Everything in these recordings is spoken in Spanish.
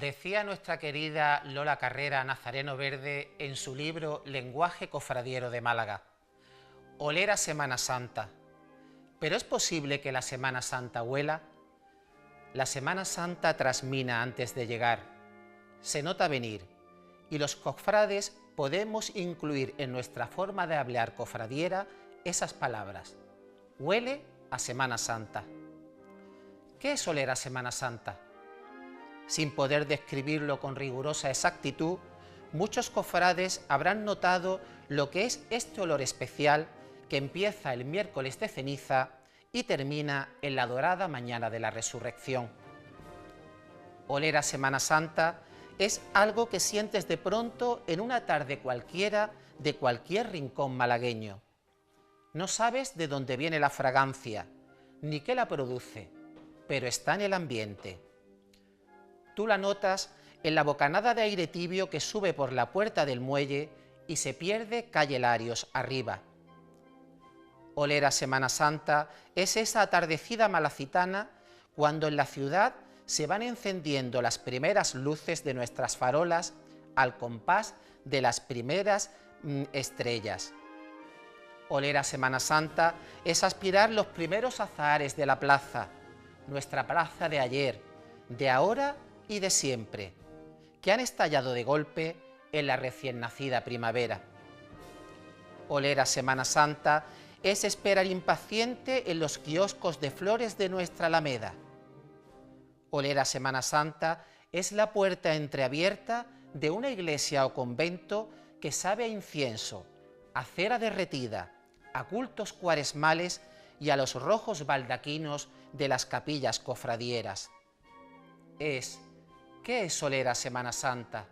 Decía nuestra querida Lola Carrera Nazareno Verde en su libro Lenguaje cofradiero de Málaga: oler a Semana Santa. ¿Pero es posible que la Semana Santa huela? La Semana Santa trasmina antes de llegar, se nota venir, y los cofrades podemos incluir en nuestra forma de hablar cofradiera esas palabras: huele a Semana Santa. ¿Qué es oler a Semana Santa? Sin poder describirlo con rigurosa exactitud, muchos cofrades habrán notado lo que es este olor especial que empieza el miércoles de ceniza y termina en la dorada mañana de la resurrección. Oler a Semana Santa es algo que sientes de pronto en una tarde cualquiera de cualquier rincón malagueño. No sabes de dónde viene la fragancia, ni qué la produce, pero está en el ambiente. Tú la notas en la bocanada de aire tibio que sube por la puerta del muelle y se pierde calle Larios arriba. Oler a Semana Santa es esa atardecida malacitana cuando en la ciudad se van encendiendo las primeras luces de nuestras farolas al compás de las primeras estrellas. Oler a Semana Santa es aspirar los primeros azahares de la plaza, nuestra plaza de ayer, de ahora y de siempre, que han estallado de golpe en la recién nacida primavera. Oler a Semana Santa es esperar impaciente en los kioscos de flores de nuestra Alameda. Oler a Semana Santa es la puerta entreabierta de una iglesia o convento que sabe a incienso, a cera derretida, a cultos cuaresmales y a los rojos baldaquinos de las capillas cofradieras. ¿Qué es oler a Semana Santa?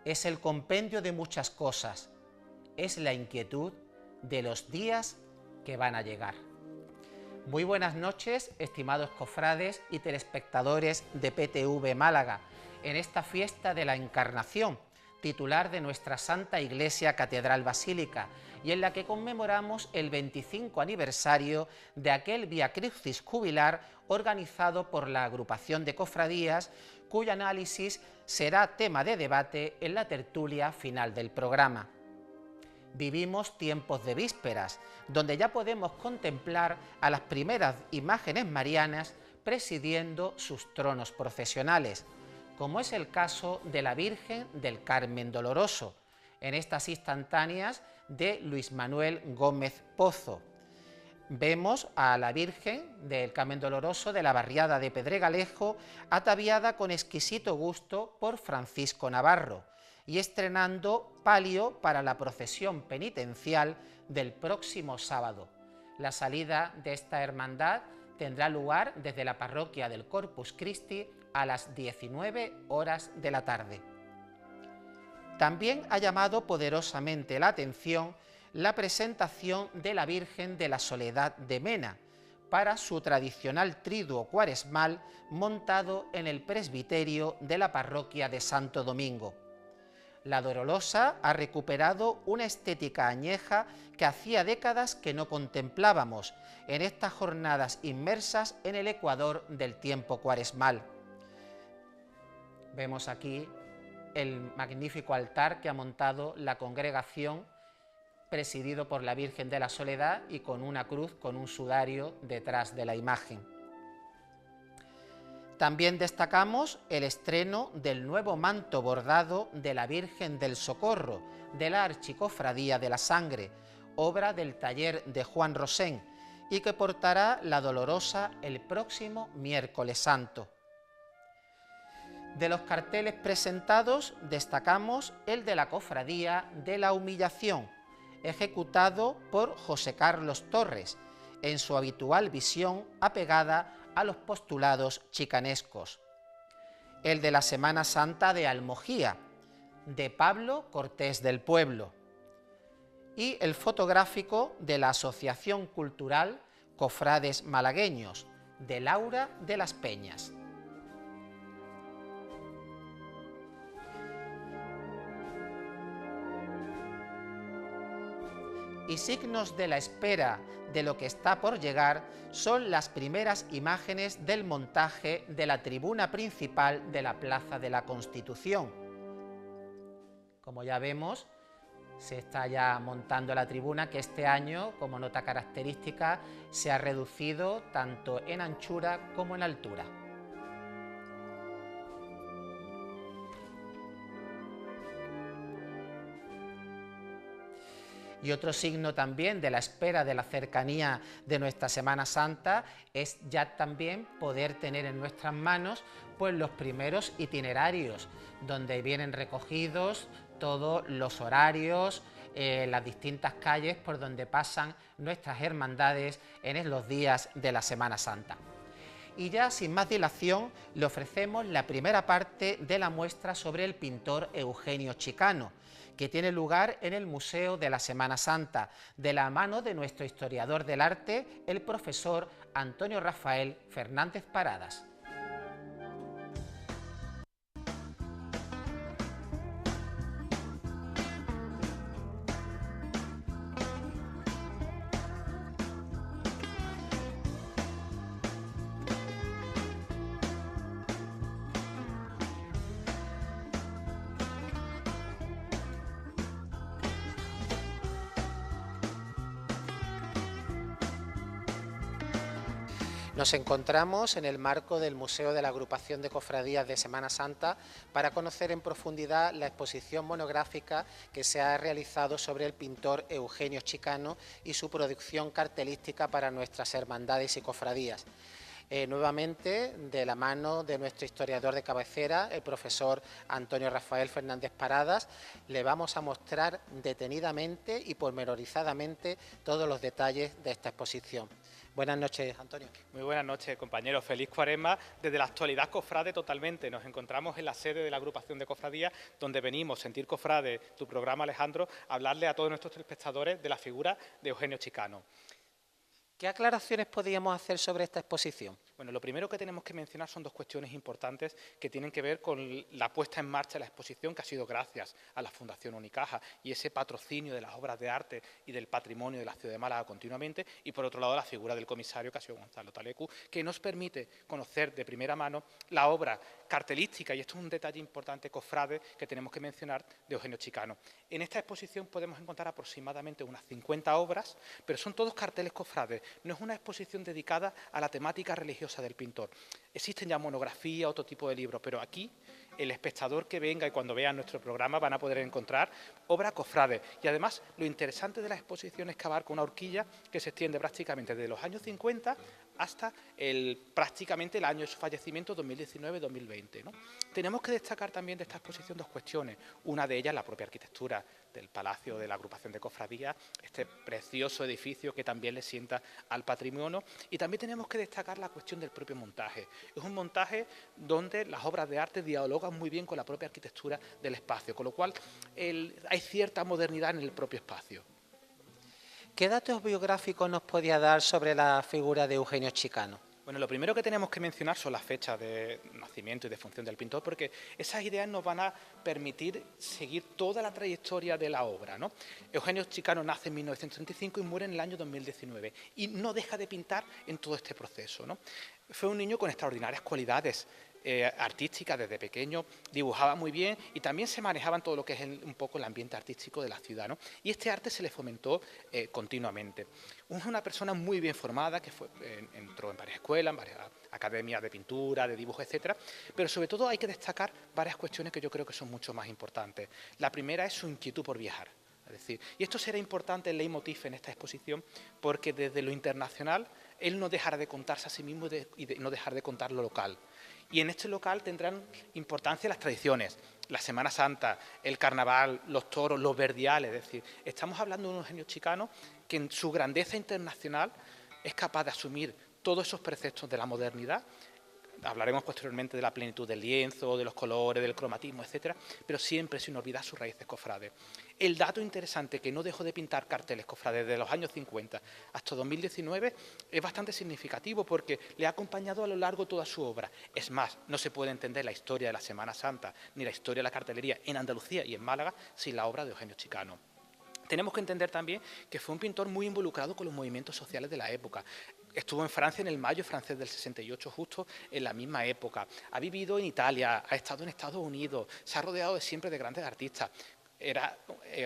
Es el compendio de muchas cosas, es la inquietud de los días que van a llegar. Muy buenas noches, estimados cofrades y telespectadores de PTV Málaga, en esta fiesta de la Encarnación, titular de nuestra Santa Iglesia Catedral Basílica, y en la que conmemoramos el 25 aniversario de aquel Vía Crucis jubilar organizado por la agrupación de cofradías, cuyo análisis será tema de debate en la tertulia final del programa. Vivimos tiempos de vísperas, donde ya podemos contemplar a las primeras imágenes marianas presidiendo sus tronos procesionales, como es el caso de la Virgen del Carmen Doloroso, en estas instantáneas de Luis Manuel Gómez Pozo. Vemos a la Virgen del Carmen Doloroso de la barriada de Pedregalejo, ataviada con exquisito gusto por Francisco Navarro, y estrenando palio para la procesión penitencial del próximo sábado. La salida de esta hermandad tendrá lugar desde la parroquia del Corpus Christi a las 19 horas de la tarde. También ha llamado poderosamente la atención la presentación de la Virgen de la Soledad de Mena para su tradicional triduo cuaresmal montado en el presbiterio de la parroquia de Santo Domingo. La Dolorosa ha recuperado una estética añeja que hacía décadas que no contemplábamos en estas jornadas inmersas en el ecuador del tiempo cuaresmal. Vemos aquí el magnífico altar que ha montado la congregación, presidido por la Virgen de la Soledad y con una cruz con un sudario detrás de la imagen. También destacamos el estreno del nuevo manto bordado de la Virgen del Socorro de la Archicofradía de la Sangre, obra del taller de Juan Rosén, y que portará la Dolorosa el próximo miércoles santo. De los carteles presentados destacamos el de la Cofradía de la Humillación, ejecutado por José Carlos Torres, en su habitual visión apegada a los postulados chicanescos. El de la Semana Santa de Almojía, de Pablo Cortés del Pueblo. Y el fotográfico de la Asociación Cultural Cofrades Malagueños, de Laura de las Peñas. y signos de la espera de lo que está por llegar son las primeras imágenes del montaje de la tribuna principal de la Plaza de la Constitución. Como ya vemos, se está ya montando la tribuna, que este año, como nota característica, se ha reducido tanto en anchura como en altura. Y otro signo también de la espera de la cercanía de nuestra Semana Santa es ya también poder tener en nuestras manos pues los primeros itinerarios, donde vienen recogidos todos los horarios, las distintas calles por donde pasan nuestras hermandades en los días de la Semana Santa. Y ya sin más dilación le ofrecemos la primera parte de la muestra sobre el pintor Eugenio Chicano, que tiene lugar en el Museo de la Semana Santa, de la mano de nuestro historiador del arte, el profesor Antonio Rafael Fernández Paradas. Nos encontramos en el marco del Museo de la Agrupación de Cofradías de Semana Santa para conocer en profundidad la exposición monográfica que se ha realizado sobre el pintor Eugenio Chicano y su producción cartelística para nuestras hermandades y cofradías. Nuevamente, de la mano de nuestro historiador de cabecera, el profesor Antonio Rafael Fernández Paradas, le vamos a mostrar detenidamente y pormenorizadamente todos los detalles de esta exposición. Buenas noches, Antonio. Muy buenas noches, compañeros. Feliz Cuaresma. Desde la actualidad cofrade totalmente. Nos encontramos en la sede de la agrupación de cofradías, donde venimos, Sentir Cofrade, tu programa, Alejandro, a hablarle a todos nuestros telespectadores de la figura de Eugenio Chicano. ¿Qué aclaraciones podríamos hacer sobre esta exposición? Bueno, lo primero que tenemos que mencionar son dos cuestiones importantes que tienen que ver con la puesta en marcha de la exposición, que ha sido gracias a la Fundación Unicaja y ese patrocinio de las obras de arte y del patrimonio de la ciudad de Málaga continuamente, y por otro lado la figura del comisario, que ha sido Gonzalo Talecu, que nos permite conocer de primera mano la obra cartelística, y esto es un detalle importante, cofrade, que tenemos que mencionar, de Eugenio Chicano. En esta exposición podemos encontrar aproximadamente unas 50 obras, pero son todos carteles cofrades. No es una exposición dedicada a la temática religiosa del pintor. Existen ya monografías, otro tipo de libros, pero aquí el espectador que venga y cuando vea nuestro programa van a poder encontrar obra cofrade. Y además lo interesante de la exposición es que abarca una horquilla que se extiende prácticamente desde los años 50 hasta prácticamente el año de su fallecimiento, 2019-2020, ¿no? Tenemos que destacar también de esta exposición dos cuestiones. Una de ellas, la propia arquitectura del Palacio de la Agrupación de Cofradías, este precioso edificio que también le sienta al patrimonio. Y también tenemos que destacar la cuestión del propio montaje. Es un montaje donde las obras de arte dialogan muy bien con la propia arquitectura del espacio, con lo cual hay cierta modernidad en el propio espacio. ¿Qué datos biográficos nos podía dar sobre la figura de Eugenio Chicano? Bueno, lo primero que tenemos que mencionar son las fechas de nacimiento y de función del pintor, porque esas ideas nos van a permitir seguir toda la trayectoria de la obra, ¿no? Eugenio Chicano nace en 1935 y muere en el año 2019, y no deja de pintar en todo este proceso, ¿no? Fue un niño con extraordinarias cualidades artística. Desde pequeño dibujaba muy bien y también se manejaba en todo lo que es un poco el ambiente artístico de la ciudad, ¿no? Y este arte se le fomentó continuamente. Es una persona muy bien formada, que entró en varias escuelas, en varias academias de pintura, de dibujo, etcétera, pero sobre todo hay que destacar varias cuestiones que yo creo que son mucho más importantes. La primera es su inquietud por viajar. Es decir, y esto será importante el leitmotiv en esta exposición, porque desde lo internacional él no dejará de contarse a sí mismo y no dejar de contar lo local. Y en este local tendrán importancia las tradiciones, la Semana Santa, el carnaval, los toros, los verdiales. Es decir, estamos hablando de un Eugenio Chicano que en su grandeza internacional es capaz de asumir todos esos preceptos de la modernidad. Hablaremos posteriormente de la plenitud del lienzo, de los colores, del cromatismo, etcétera, pero siempre sin olvidar sus raíces cofrades. El dato interesante, que no dejó de pintar carteles cofrades desde los años 50 hasta 2019, es bastante significativo porque le ha acompañado a lo largo de toda su obra. Es más, no se puede entender la historia de la Semana Santa ni la historia de la cartelería en Andalucía y en Málaga sin la obra de Eugenio Chicano. Tenemos que entender también que fue un pintor muy involucrado con los movimientos sociales de la época. Estuvo en Francia en el Mayo francés del 68, justo en la misma época. Ha vivido en Italia, ha estado en Estados Unidos, se ha rodeado siempre de grandes artistas. Era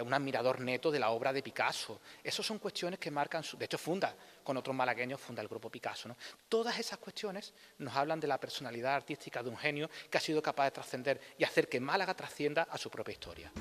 un admirador neto de la obra de Picasso. Esas son cuestiones que marcan, de hecho funda, con otros malagueños, funda el grupo Picasso, ¿no? Todas esas cuestiones nos hablan de la personalidad artística de un genio que ha sido capaz de trascender y hacer que Málaga trascienda a su propia historia.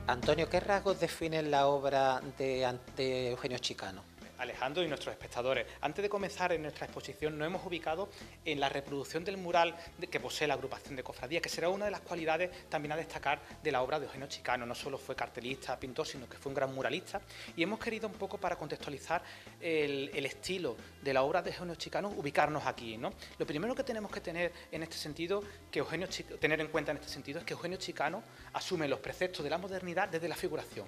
Antonio, ¿qué rasgos definen la obra de Eugenio Chicano? Alejandro y nuestros espectadores, antes de comenzar en nuestra exposición nos hemos ubicado en la reproducción del mural que posee la agrupación de cofradías, que será una de las cualidades también a destacar de la obra de Eugenio Chicano. No solo fue cartelista, pintor, sino que fue un gran muralista, y hemos querido un poco, para contextualizar el estilo de la obra de Eugenio Chicano, ubicarnos aquí, ¿no? Lo primero que tenemos que tener en este sentido, tener en cuenta en este sentido, es que Eugenio Chicano asume los preceptos de la modernidad desde la figuración.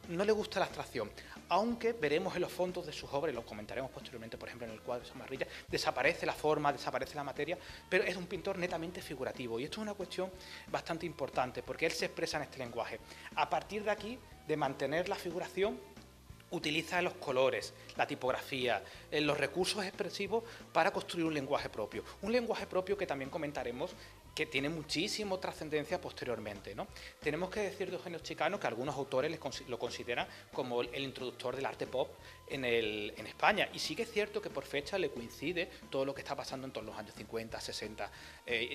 No le gusta la abstracción, aunque veremos en los fondos de sus obras, y lo comentaremos posteriormente, por ejemplo, en el cuadro de Samarrilla, desaparece la forma, desaparece la materia, pero es un pintor netamente figurativo. Y esto es una cuestión bastante importante, porque él se expresa en este lenguaje. A partir de aquí, de mantener la figuración, utiliza los colores, la tipografía, los recursos expresivos para construir un lenguaje propio. Un lenguaje propio que también comentaremos que tiene muchísima trascendencia posteriormente, ¿no? Tenemos que decir de Eugenio Chicano que algunos autores lo consideran como el introductor del arte pop en España. Y sí que es cierto que por fecha le coincide todo lo que está pasando en todos los años 50, 60,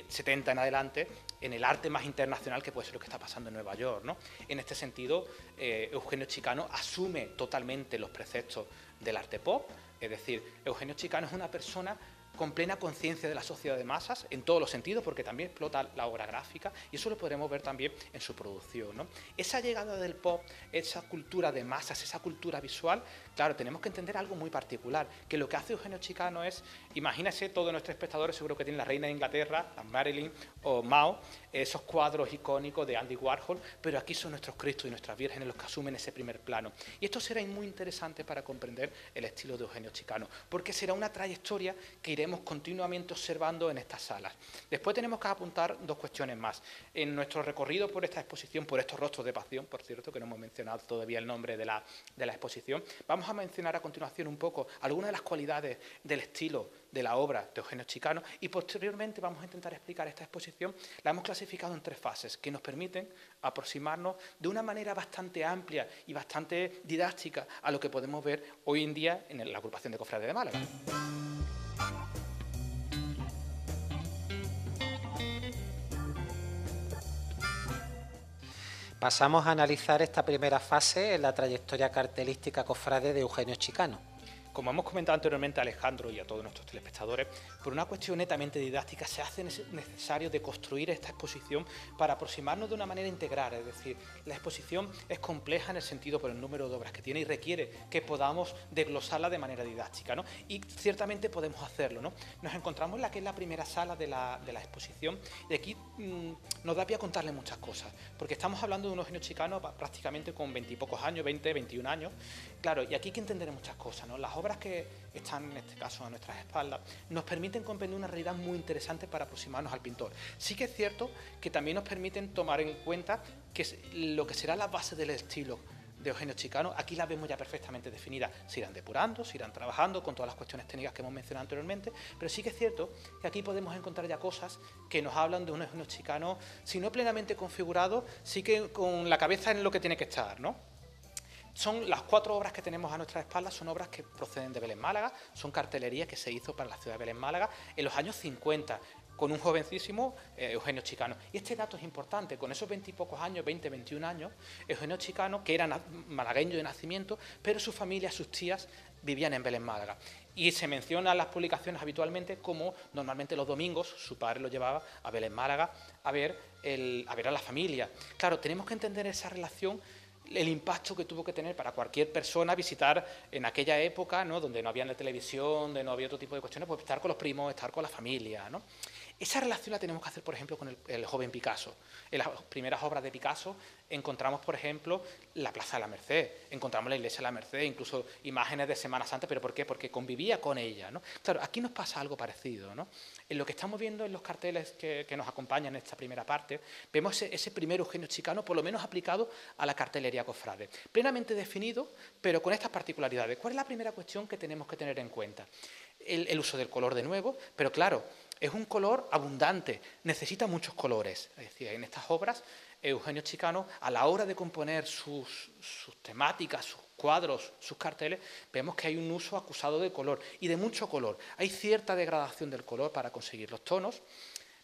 70 en adelante, en el arte más internacional, que puede ser lo que está pasando en Nueva York, ¿no? En este sentido, Eugenio Chicano asume totalmente los preceptos del arte pop, es decir, Eugenio Chicano es una persona con plena conciencia de la sociedad de masas, en todos los sentidos, porque también explota la obra gráfica, y eso lo podremos ver también en su producción, ¿no? Esa llegada del pop, esa cultura de masas, esa cultura visual, claro, tenemos que entender algo muy particular, que lo que hace Eugenio Chicano es, imagínense, todos nuestros espectadores seguro que tienen la Reina de Inglaterra, la Marilyn o Mao, esos cuadros icónicos de Andy Warhol, pero aquí son nuestros Cristos y nuestras Vírgenes los que asumen ese primer plano. Y esto será muy interesante para comprender el estilo de Eugenio Chicano, porque será una trayectoria que iremos continuamente observando en estas salas. Después tenemos que apuntar dos cuestiones más. En nuestro recorrido por esta exposición, por estos rostros de pasión, por cierto, que no hemos mencionado todavía el nombre de la exposición, vamos a mencionar a continuación un poco algunas de las cualidades del estilo de la obra de Eugenio Chicano, y posteriormente vamos a intentar explicar esta exposición. La hemos clasificado en tres fases que nos permiten aproximarnos de una manera bastante amplia y bastante didáctica a lo que podemos ver hoy en día en la agrupación de Cofrades de Málaga. Pasamos a analizar esta primera fase en la trayectoria cartelística cofrade de Eugenio Chicano. Como hemos comentado anteriormente a Alejandro y a todos nuestros telespectadores, por una cuestión netamente didáctica se hace necesario de construir esta exposición para aproximarnos de una manera integral. Es decir, la exposición es compleja en el sentido por el número de obras que tiene y requiere que podamos desglosarla de manera didáctica, ¿no? Y ciertamente podemos hacerlo, ¿no? Nos encontramos en la que es la primera sala de la exposición, y aquí nos da pie a contarle muchas cosas, porque estamos hablando de un Eugenio Chicano prácticamente con 20 y pocos años, 20, 21 años. Claro, y aquí hay que entender muchas cosas, ¿no? Las obras que están en este caso a nuestras espaldas nos permiten comprender una realidad muy interesante para aproximarnos al pintor. Sí que es cierto que también nos permiten tomar en cuenta que lo que será la base del estilo de Eugenio Chicano, aquí la vemos ya perfectamente definida. Se irán depurando, se irán trabajando con todas las cuestiones técnicas que hemos mencionado anteriormente, pero sí que es cierto que aquí podemos encontrar ya cosas que nos hablan de un Eugenio Chicano, si no plenamente configurado, sí que con la cabeza en lo que tiene que estar, ¿no? Son las 4 obras que tenemos a nuestras espaldas, son obras que proceden de Belén Málaga, son cartelería que se hizo para la ciudad de Belén Málaga en los años 50, con un jovencísimo Eugenio Chicano. Y este dato es importante, con esos 20 y pocos años, 20, 21 años, Eugenio Chicano, que era malagueño de nacimiento, pero su familia, sus tías, vivían en Belén Málaga. Y se menciona en las publicaciones habitualmente como normalmente los domingos su padre lo llevaba a Belén Málaga a ver a la familia. Claro, tenemos que entender esa relación, el impacto que tuvo que tener para cualquier persona visitar en aquella época, ¿no? Donde no había la televisión, donde no había otro tipo de cuestiones, pues estar con los primos, estar con la familia, ¿no? Esa relación la tenemos que hacer, por ejemplo, con el joven Picasso. En las primeras obras de Picasso encontramos, por ejemplo, la Plaza de la Merced, encontramos la Iglesia de la Merced, incluso imágenes de Semana Santa, ¿pero por qué? Porque convivía con ella, ¿no? Claro, aquí nos pasa algo parecido, ¿no? En lo que estamos viendo en los carteles que nos acompañan en esta primera parte, vemos ese primer Eugenio Chicano, por lo menos aplicado a la cartelería cofrade, plenamente definido, pero con estas particularidades. ¿Cuál es la primera cuestión que tenemos que tener en cuenta? El uso del color de nuevo, pero claro, es un color abundante, necesita muchos colores. Es decir, en estas obras, Eugenio Chicano, a la hora de componer sus temáticas, sus cuadros, sus carteles, vemos que hay un uso acusado de color y de mucho color. Hay cierta degradación del color para conseguir los tonos,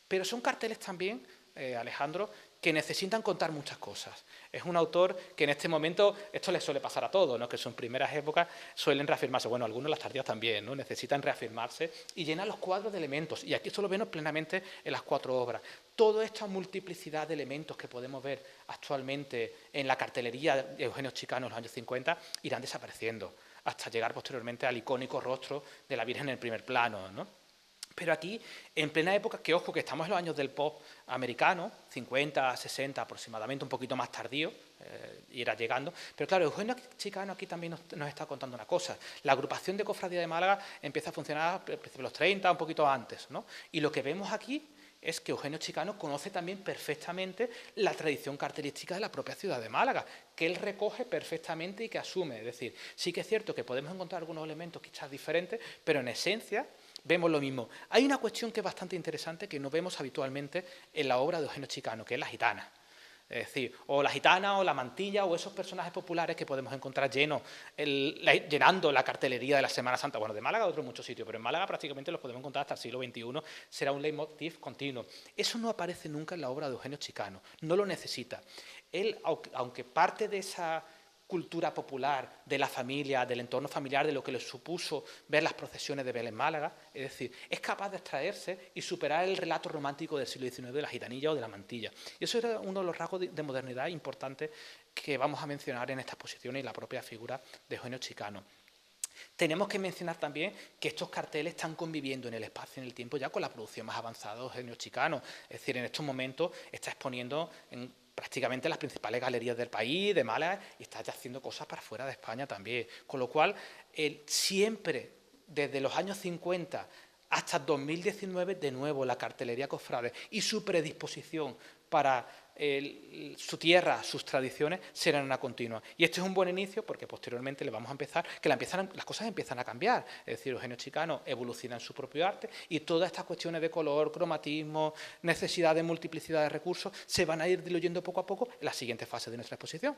pero son carteles también, Alejandro, que necesitan contar muchas cosas. Es un autor que en este momento, esto le suele pasar a todos, ¿no? Que en sus primeras épocas suelen reafirmarse, bueno, algunos las tardías también, ¿no? Necesitan reafirmarse y llenan los cuadros de elementos, y aquí esto lo vemos plenamente en las 4 obras. Toda esta multiplicidad de elementos que podemos ver actualmente en la cartelería de Eugenio Chicano en los años 50 irán desapareciendo, hasta llegar posteriormente al icónico rostro de la Virgen en el primer plano, ¿no? Pero aquí, en plena época, que ojo, que estamos en los años del pop americano, 50, 60 aproximadamente, un poquito más tardío, irá llegando. Pero claro, Eugenio Chicano aquí también nos está contando una cosa. La agrupación de Cofradía de Málaga empieza a funcionar a principios de los 30, un poquito antes, ¿no? Y lo que vemos aquí es que Eugenio Chicano conoce también perfectamente la tradición cartelística de la propia ciudad de Málaga, que él recoge perfectamente y que asume. Es decir, sí que es cierto que podemos encontrar algunos elementos quizás diferentes, pero en esencia vemos lo mismo. Hay una cuestión que es bastante interesante que no vemos habitualmente en la obra de Eugenio Chicano, que es la gitana. Es decir, o la gitana o la mantilla o esos personajes populares que podemos encontrar llenando la cartelería de la Semana Santa. Bueno, de Málaga de otros muchos sitios, pero en Málaga prácticamente los podemos encontrar hasta el siglo XXI. Será un leitmotiv continuo. Eso no aparece nunca en la obra de Eugenio Chicano. No lo necesita. Él, aunque parte de esa cultura popular, de la familia, del entorno familiar, de lo que le supuso ver las procesiones de Belén Málaga, es decir, es capaz de extraerse y superar el relato romántico del siglo XIX de la gitanilla o de la mantilla. Y eso era uno de los rasgos de modernidad importantes que vamos a mencionar en esta exposición y la propia figura de Eugenio Chicano. Tenemos que mencionar también que estos carteles están conviviendo en el espacio y en el tiempo ya con la producción más avanzada de Eugenio Chicano. Es decir, en estos momentos está exponiendo en prácticamente las principales galerías del país, de Málaga, y está ya haciendo cosas para fuera de España también. Con lo cual, siempre, desde los años 50 hasta 2019, de nuevo, la cartelería cofrade y su predisposición para su tierra, sus tradiciones, serán una continua. Y este es un buen inicio porque posteriormente le vamos a empezar, que las cosas empiezan a cambiar. Es decir, Eugenio Chicano evoluciona en su propio arte y todas estas cuestiones de color, cromatismo, necesidad de multiplicidad de recursos, se van a ir diluyendo poco a poco en la siguiente fase de nuestra exposición.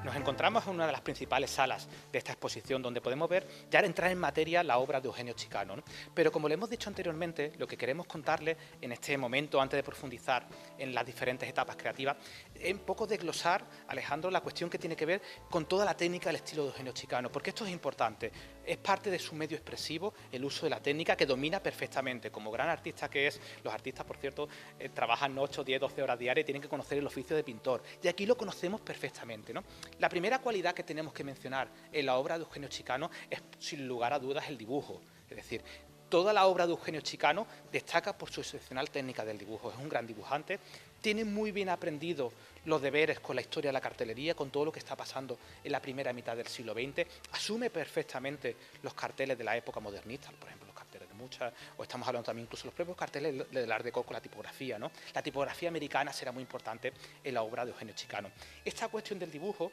Nos encontramos en una de las principales salas de esta exposición donde podemos ver, ya entrar en materia, la obra de Eugenio Chicano, ¿no? Pero como le hemos dicho anteriormente, lo que queremos contarles en este momento, antes de profundizar en las diferentes etapas creativas, es un poco desglosar, Alejandro, la cuestión que tiene que ver con toda la técnica del estilo de Eugenio Chicano, porque esto es importante, es parte de su medio expresivo, el uso de la técnica que domina perfectamente, como gran artista que es. Los artistas, por cierto, trabajan 8, 10, 12 horas diarias y tienen que conocer el oficio de pintor, y aquí lo conocemos perfectamente, ¿no? La primera cualidad que tenemos que mencionar en la obra de Eugenio Chicano es, sin lugar a dudas, el dibujo. Es decir, toda la obra de Eugenio Chicano destaca por su excepcional técnica del dibujo. Es un gran dibujante, tiene muy bien aprendido los deberes con la historia de la cartelería, con todo lo que está pasando en la primera mitad del siglo XX, asume perfectamente los carteles de la época modernista, por ejemplo, los carteles de Mucha, o estamos hablando también incluso de los propios carteles del Art Deco con la tipografía, ¿no? La tipografía americana será muy importante en la obra de Eugenio Chicano. Esta cuestión del dibujo,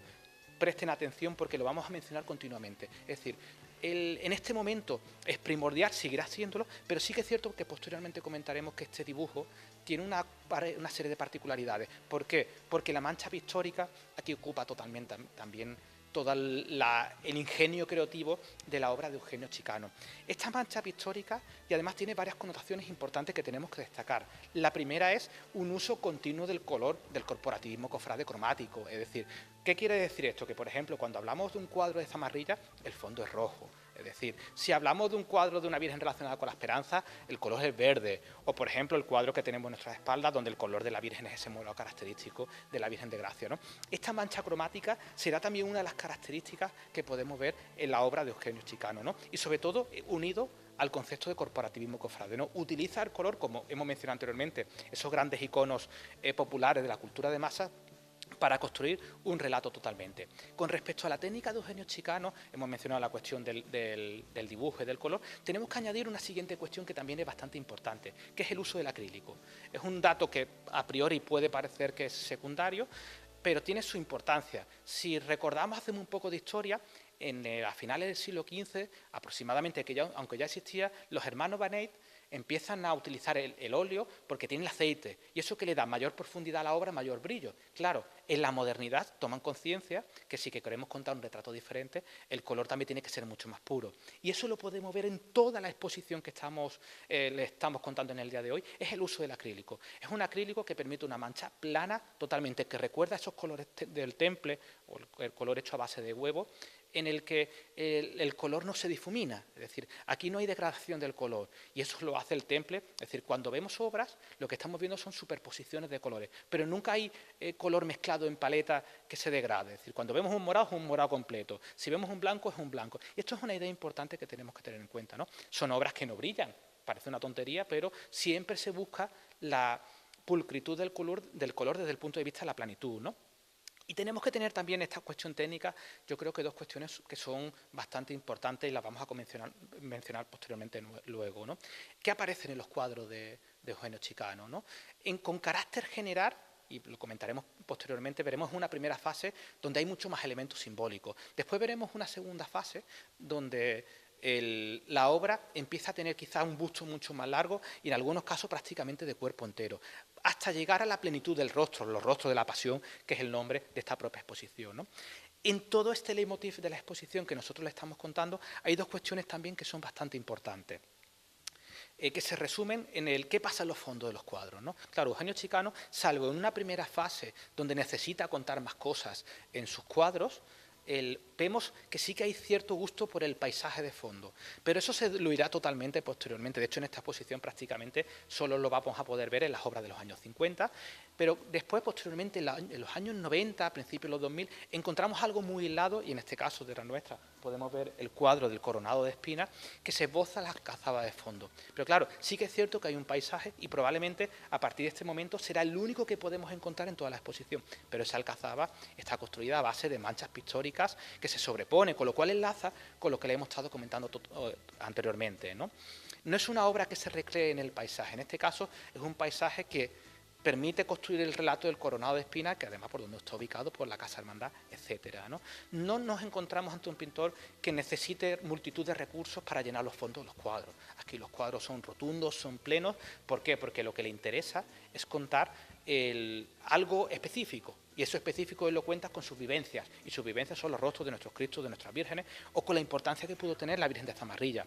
presten atención porque lo vamos a mencionar continuamente. Es decir, en este momento es primordial, seguirá siéndolo, pero sí que es cierto que posteriormente comentaremos que este dibujo tiene una serie de particularidades. ¿Por qué? Porque la mancha pictórica aquí ocupa totalmente también todo el ingenio creativo de la obra de Eugenio Chicano. Esta mancha pictórica y además tiene varias connotaciones importantes que tenemos que destacar. La primera es un uso continuo del color, del corporativismo cofrade cromático. Es decir, ¿qué quiere decir esto? Que, por ejemplo, cuando hablamos de un cuadro de Zamarrilla, el fondo es rojo. Es Es decir, si hablamos de un cuadro de una Virgen relacionada con la esperanza, el color es verde. O, por ejemplo, el cuadro que tenemos en nuestras espaldas, donde el color de la Virgen es ese morado característico de la Virgen de Gracia, ¿no? Esta mancha cromática será también una de las características que podemos ver en la obra de Eugenio Chicano, ¿no? Y sobre todo unido al concepto de corporativismo cofrade, ¿no? Utiliza el color, como hemos mencionado anteriormente, esos grandes iconos populares de la cultura de masa, para construir un relato totalmente. Con respecto a la técnica de Eugenio Chicano, hemos mencionado la cuestión del dibujo y del color, tenemos que añadir una siguiente cuestión que también es bastante importante, que es el uso del acrílico. Es un dato que a priori puede parecer que es secundario, pero tiene su importancia. Si recordamos, hacemos un poco de historia, a finales del siglo XV, aproximadamente, aunque ya existía, los hermanos Van Eyck empiezan a utilizar el óleo porque tiene el aceite, y eso que le da mayor profundidad a la obra, mayor brillo. Claro, en la modernidad toman conciencia que si que queremos contar un retrato diferente, el color también tiene que ser mucho más puro. Y eso lo podemos ver en toda la exposición que le estamos contando en el día de hoy, es el uso del acrílico. Es un acrílico que permite una mancha plana totalmente, que recuerda esos colores del temple, o el color hecho a base de huevo, en el que el color no se difumina, es decir, aquí no hay degradación del color, y eso lo hace el temple. Es decir, cuando vemos obras, lo que estamos viendo son superposiciones de colores, pero nunca hay color mezclado en paleta que se degrade. Es decir, cuando vemos un morado, es un morado completo, si vemos un blanco, es un blanco. Y esto es una idea importante que tenemos que tener en cuenta, ¿no? Son obras que no brillan, parece una tontería, pero siempre se busca la pulcritud del color desde el punto de vista de la planitud, ¿no? Y tenemos que tener también esta cuestión técnica, yo creo que dos cuestiones que son bastante importantes y las vamos a mencionar posteriormente luego, ¿no? ¿Qué aparecen en los cuadros de Eugenio Chicano, ¿no? Con carácter general, y lo comentaremos posteriormente, veremos una primera fase donde hay mucho más elementos simbólicos. Después veremos una segunda fase donde la obra empieza a tener quizás un busto mucho más largo y en algunos casos prácticamente de cuerpo entero, hasta llegar a la plenitud del rostro, los rostros de la pasión, que es el nombre de esta propia exposición, ¿no? En todo este leitmotiv de la exposición que nosotros le estamos contando, hay dos cuestiones también que son bastante importantes, que se resumen en el qué pasa en los fondos de los cuadros, ¿no? Claro, Eugenio Chicano, salvo en una primera fase donde necesita contar más cosas en sus cuadros, vemos que sí que hay cierto gusto por el paisaje de fondo, pero eso se diluirá totalmente posteriormente. De hecho, en esta exposición prácticamente solo lo vamos a poder ver en las obras de los años 50, pero después, posteriormente, en los años 90, a principios de los 2000, encontramos algo muy hilado, y en este caso de la nuestra podemos ver el cuadro del Coronado de Espinas, que se esboza la Alcazaba de fondo. Pero claro, sí que es cierto que hay un paisaje y probablemente a partir de este momento será el único que podemos encontrar en toda la exposición, pero esa Alcazaba está construida a base de manchas pictóricas que se sobrepone, con lo cual enlaza con lo que le hemos estado comentando anteriormente, ¿no? No es una obra que se recree en el paisaje, en este caso es un paisaje que permite construir el relato del Coronado de Espinas, que además por donde está ubicado, por la Casa Hermandad, etcétera, ¿no? No nos encontramos ante un pintor que necesite multitud de recursos para llenar los fondos de los cuadros. Aquí los cuadros son rotundos, son plenos. ¿Por qué? Porque lo que le interesa es contar algo específico, y eso específico él lo cuenta con sus vivencias, y sus vivencias son los rostros de nuestros Cristos, de nuestras vírgenes, o con la importancia que pudo tener la Virgen de Zamarrilla.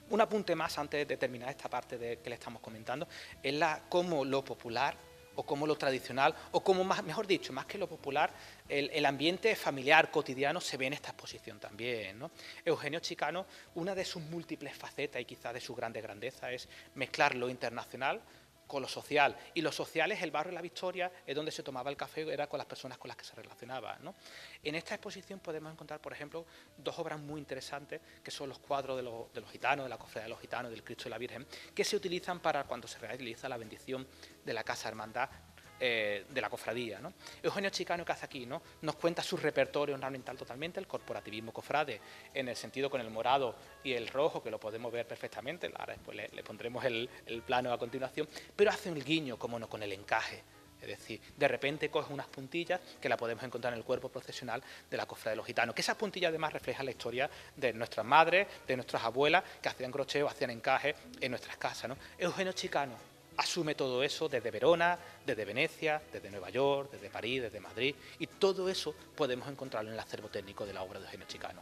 Un apunte más antes de terminar esta parte que le estamos comentando, es cómo lo popular o cómo lo tradicional, o cómo, mejor dicho, más que lo popular, el ambiente familiar, cotidiano, se ve en esta exposición también, ¿no? Eugenio Chicano, una de sus múltiples facetas y quizás de su grande grandeza es mezclar lo internacional con lo social, y lo social es el barrio de la Victoria, es donde se tomaba el café, era con las personas con las que se relacionaba, ¿no? En esta exposición podemos encontrar, por ejemplo, dos obras muy interesantes, que son los cuadros de los gitanos, de la cofradía de los gitanos, del Cristo y la Virgen, que se utilizan para cuando se realiza la bendición de la Casa Hermandad de la cofradía, ¿no? Eugenio Chicano, ¿qué hace aquí, no? Nos cuenta su repertorio ornamental totalmente, el corporativismo cofrade, en el sentido con el morado y el rojo, que lo podemos ver perfectamente, ahora después le pondremos el plano a continuación, pero hace un guiño, como no, con el encaje. Es decir, de repente coge unas puntillas que la podemos encontrar en el cuerpo procesional de la cofradía de los gitanos, que esas puntillas además reflejan la historia de nuestras madres, de nuestras abuelas, que hacían crochet, hacían encaje en nuestras casas, ¿no? Eugenio Chicano asume todo eso desde Verona, desde Venecia, desde Nueva York, desde París, desde Madrid, y todo eso podemos encontrarlo en el acervo técnico de la obra de Eugenio Chicano.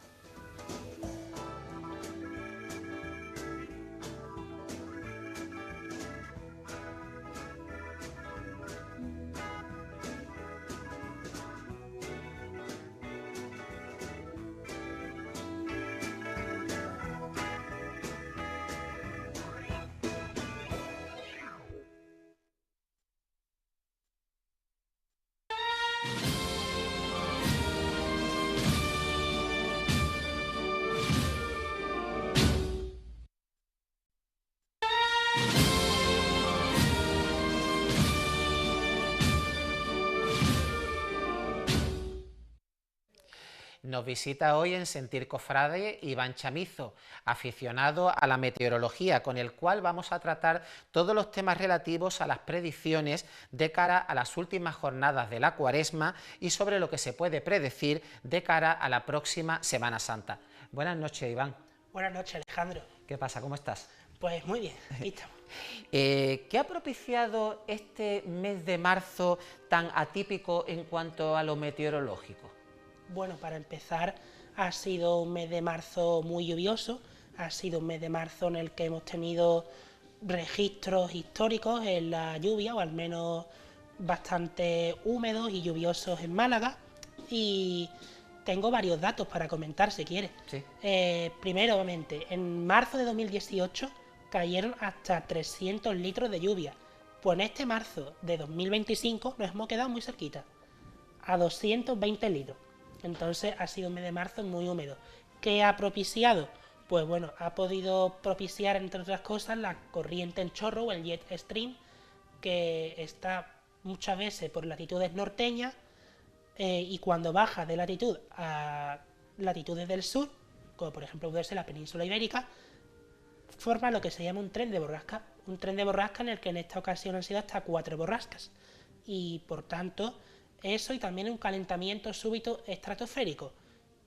Nos visita hoy en Sentir Cofrade Iván Chamizo, aficionado a la meteorología, con el cual vamos a tratar todos los temas relativos a las predicciones de cara a las últimas jornadas de la Cuaresma y sobre lo que se puede predecir de cara a la próxima Semana Santa. Buenas noches, Iván. Buenas noches, Alejandro. ¿Qué pasa? ¿Cómo estás? Pues muy bien, aquí estamos. ¿Qué ha propiciado este mes de marzo tan atípico en cuanto a lo meteorológico? Bueno, para empezar, ha sido un mes de marzo muy lluvioso, ha sido un mes de marzo en el que hemos tenido registros históricos en la lluvia, o al menos bastante húmedos y lluviosos en Málaga, y tengo varios datos para comentar si quieres. Sí. Primero, obviamente, en marzo de 2018 cayeron hasta 300 litros de lluvia. Pues en este marzo de 2025 nos hemos quedado muy cerquita, a 220 litros. Entonces ha sido un mes de marzo muy húmedo. ¿Qué ha propiciado? Pues bueno, ha podido propiciar, entre otras cosas, la corriente en chorro o el jet stream, que está muchas veces por latitudes norteñas y cuando baja de latitud a latitudes del sur, como por ejemplo puede ser la península ibérica, forma lo que se llama un tren de borrasca. Un tren de borrasca en el que en esta ocasión han sido hasta 4 borrascas. Y por tanto, eso y también un calentamiento súbito estratosférico,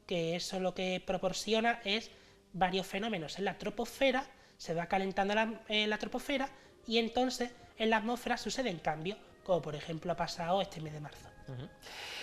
que eso lo que proporciona es varios fenómenos. En la troposfera se va calentando la troposfera y entonces en la atmósfera suceden cambios, como por ejemplo ha pasado este mes de marzo.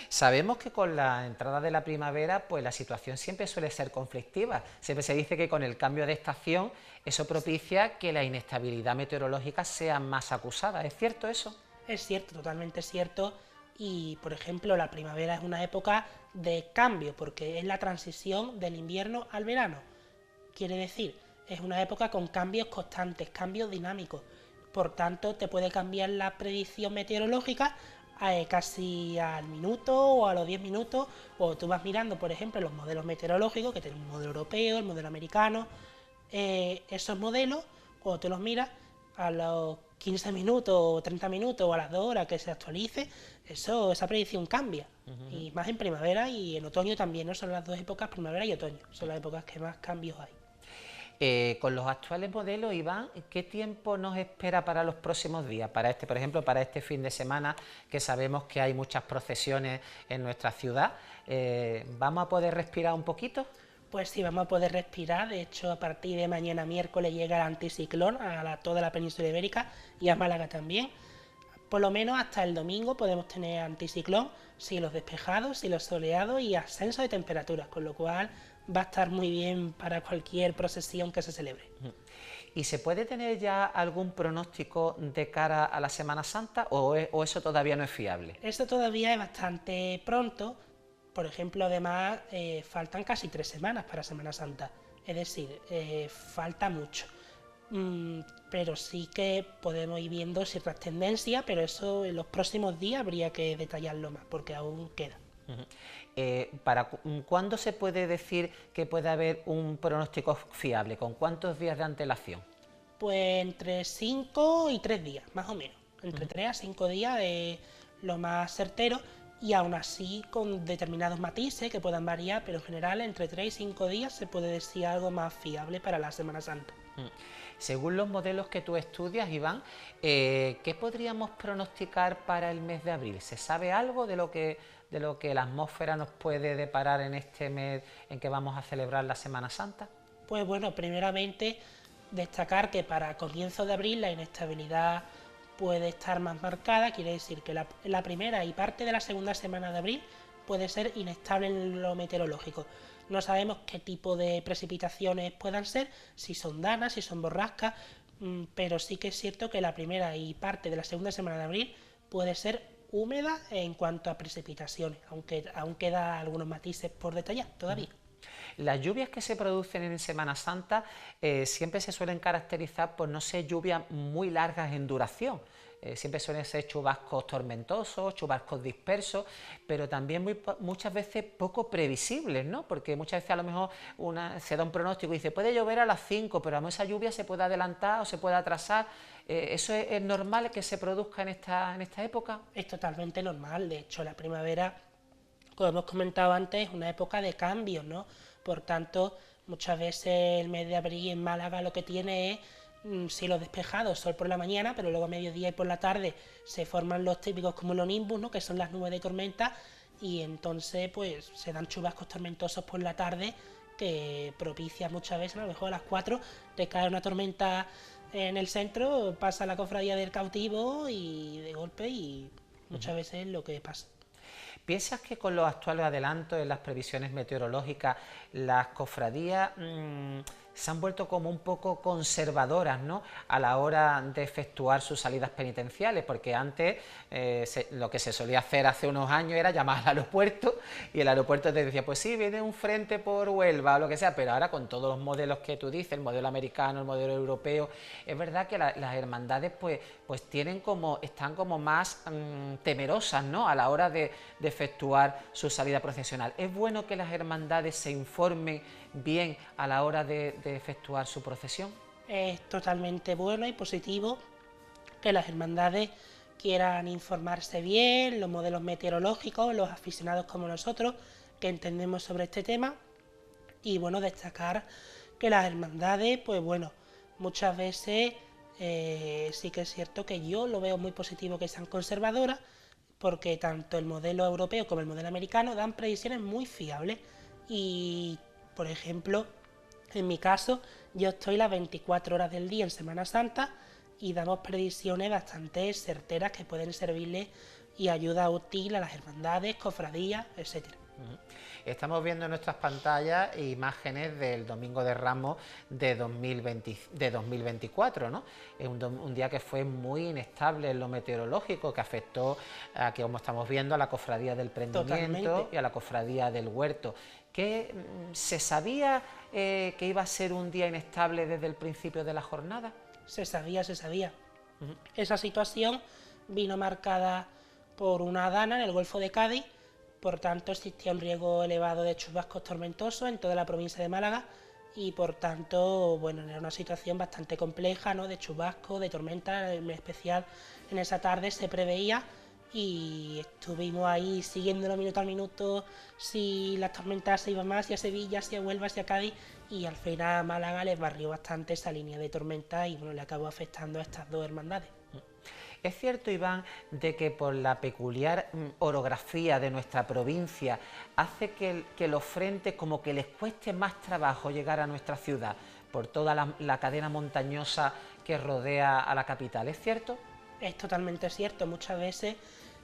Sabemos que con la entrada de la primavera, pues la situación siempre suele ser conflictiva. Siempre se dice que con el cambio de estación eso propicia que la inestabilidad meteorológica sea más acusada. ¿Es cierto eso? Es cierto, totalmente cierto. Y por ejemplo, la primavera es una época de cambio, porque es la transición del invierno al verano. Quiere decir, es una época con cambios constantes, cambios dinámicos. Por tanto, te puede cambiar la predicción meteorológica casi al minuto o a los 10 minutos, o tú vas mirando, por ejemplo, los modelos meteorológicos, que tenemos un modelo europeo, el modelo americano, esos modelos, cuando tú los miras, a los 15 minutos o 30 minutos o a las 2 horas que se actualice, esa predicción cambia. Y más en primavera y en otoño también, ¿no? Son las dos épocas, primavera y otoño, son las épocas que más cambios hay. Con los actuales modelos, Iván, ¿qué tiempo nos espera para los próximos días? Para este, por ejemplo, para este fin de semana, que sabemos que hay muchas procesiones en nuestra ciudad, ¿vamos a poder respirar un poquito? Pues sí, vamos a poder respirar. De hecho, a partir de mañana miércoles llega el anticiclón a toda la península ibérica y a Málaga también. Por lo menos hasta el domingo podemos tener anticiclón, cielos despejados, cielos soleados y ascenso de temperaturas, con lo cual va a estar muy bien para cualquier procesión que se celebre. ¿Y se puede tener ya algún pronóstico de cara a la Semana Santa o eso todavía no es fiable? Eso todavía es bastante pronto. Por ejemplo, además, faltan casi 3 semanas para Semana Santa. Es decir, falta mucho. Pero sí que podemos ir viendo ciertas tendencias, pero eso en los próximos días habría que detallarlo más, porque aún queda. ¿Para cuándo se puede decir que puede haber un pronóstico fiable? ¿Con cuántos días de antelación? Pues entre 5 y 3 días, más o menos. Entre 3 a 5 días es lo más certero, y aún así con determinados matices que puedan variar, pero en general entre 3 y 5 días se puede decir algo más fiable para la Semana Santa. Según los modelos que tú estudias, Iván, ¿qué podríamos pronosticar para el mes de abril? ¿Se sabe algo de lo que la atmósfera nos puede deparar en este mes en que vamos a celebrar la Semana Santa? Pues bueno, primeramente destacar que para comienzos de abril la inestabilidad puede estar más marcada, quiere decir que la primera y parte de la segunda semana de abril puede ser inestable en lo meteorológico. No sabemos qué tipo de precipitaciones puedan ser, si son danas, si son borrascas, pero sí que es cierto que la primera y parte de la segunda semana de abril puede ser húmeda en cuanto a precipitaciones, aunque aún queda algunos matices por detallar todavía. Las lluvias que se producen en Semana Santa siempre se suelen caracterizar por no ser lluvias muy largas en duración. Siempre suelen ser chubascos tormentosos, chubascos dispersos, pero también muchas veces poco previsibles, ¿no? Porque muchas veces a lo mejor se da un pronóstico y dice, puede llover a las 5, pero a lo mejor esa lluvia se puede adelantar o se puede atrasar. ¿Eso es normal que se produzca en esta época? Es totalmente normal. De hecho, la primavera como hemos comentado antes, es una época de cambios, ¿no? Por tanto, muchas veces el mes de abril en Málaga lo que tiene es cielo despejado, sol por la mañana, pero luego a mediodía y por la tarde se forman los típicos cumulonimbus, ¿no? Que son las nubes de tormenta, y entonces pues se dan chubascos tormentosos por la tarde que propician muchas veces, a lo mejor a las 4 te cae una tormenta en el centro, pasa la cofradía del cautivo y de golpe, y muchas veces es lo que pasa. ¿Piensas que con los actuales adelantos en las previsiones meteorológicas las cofradías se han vuelto como un poco conservadoras, ¿no?, a la hora de efectuar sus salidas penitenciales? Porque antes lo que se solía hacer hace unos años era llamar al aeropuerto y el aeropuerto te decía, pues sí, viene un frente por Huelva o lo que sea, pero ahora con todos los modelos que tú dices, el modelo americano, el modelo europeo, es verdad que las hermandades pues tienen como, están como más temerosas, ¿no?, a la hora de efectuar su salida procesional. ¿Es bueno que las hermandades se informen bien a la hora de efectuar su procesión? Es totalmente bueno y positivo que las hermandades quieran informarse bien, los modelos meteorológicos, los aficionados como nosotros, que entendemos sobre este tema. Y bueno, destacar que las hermandades, pues bueno, muchas veces sí que es cierto que yo lo veo muy positivo que sean conservadoras, porque tanto el modelo europeo como el modelo americano dan predicciones muy fiables. Y, por ejemplo, en mi caso, yo estoy las 24 horas del día en Semana Santa y damos predicciones bastante certeras que pueden servirle y ayuda útil a las hermandades, cofradías, etcétera. Estamos viendo en nuestras pantallas imágenes del Domingo de Ramos de 2024, ¿no? Es un día que fue muy inestable en lo meteorológico, que afectó, aquí como estamos viendo, a la Cofradía del Prendimiento. Totalmente. Y a la Cofradía del Huerto. ¿Que se sabía que iba a ser un día inestable desde el principio de la jornada? Se sabía. Esa situación vino marcada por una dana en el Golfo de Cádiz. Por tanto, existía un riesgo elevado de chubascos tormentosos en toda la provincia de Málaga y, por tanto, bueno, era una situación bastante compleja, ¿no?, de chubascos, de tormenta, en especial en esa tarde se preveía, y estuvimos ahí siguiéndolo minuto a minuto, si las tormentas se iban más, si a Sevilla, si a Huelva, si a Cádiz, y al final a Málaga les barrió bastante esa línea de tormenta y bueno, le acabó afectando a estas dos hermandades. ¿Es cierto, Iván, de que por la peculiar orografía de nuestra provincia hace que los frentes como que les cueste más trabajo llegar a nuestra ciudad por toda la cadena montañosa que rodea a la capital? ¿Es cierto? Es totalmente cierto. Muchas veces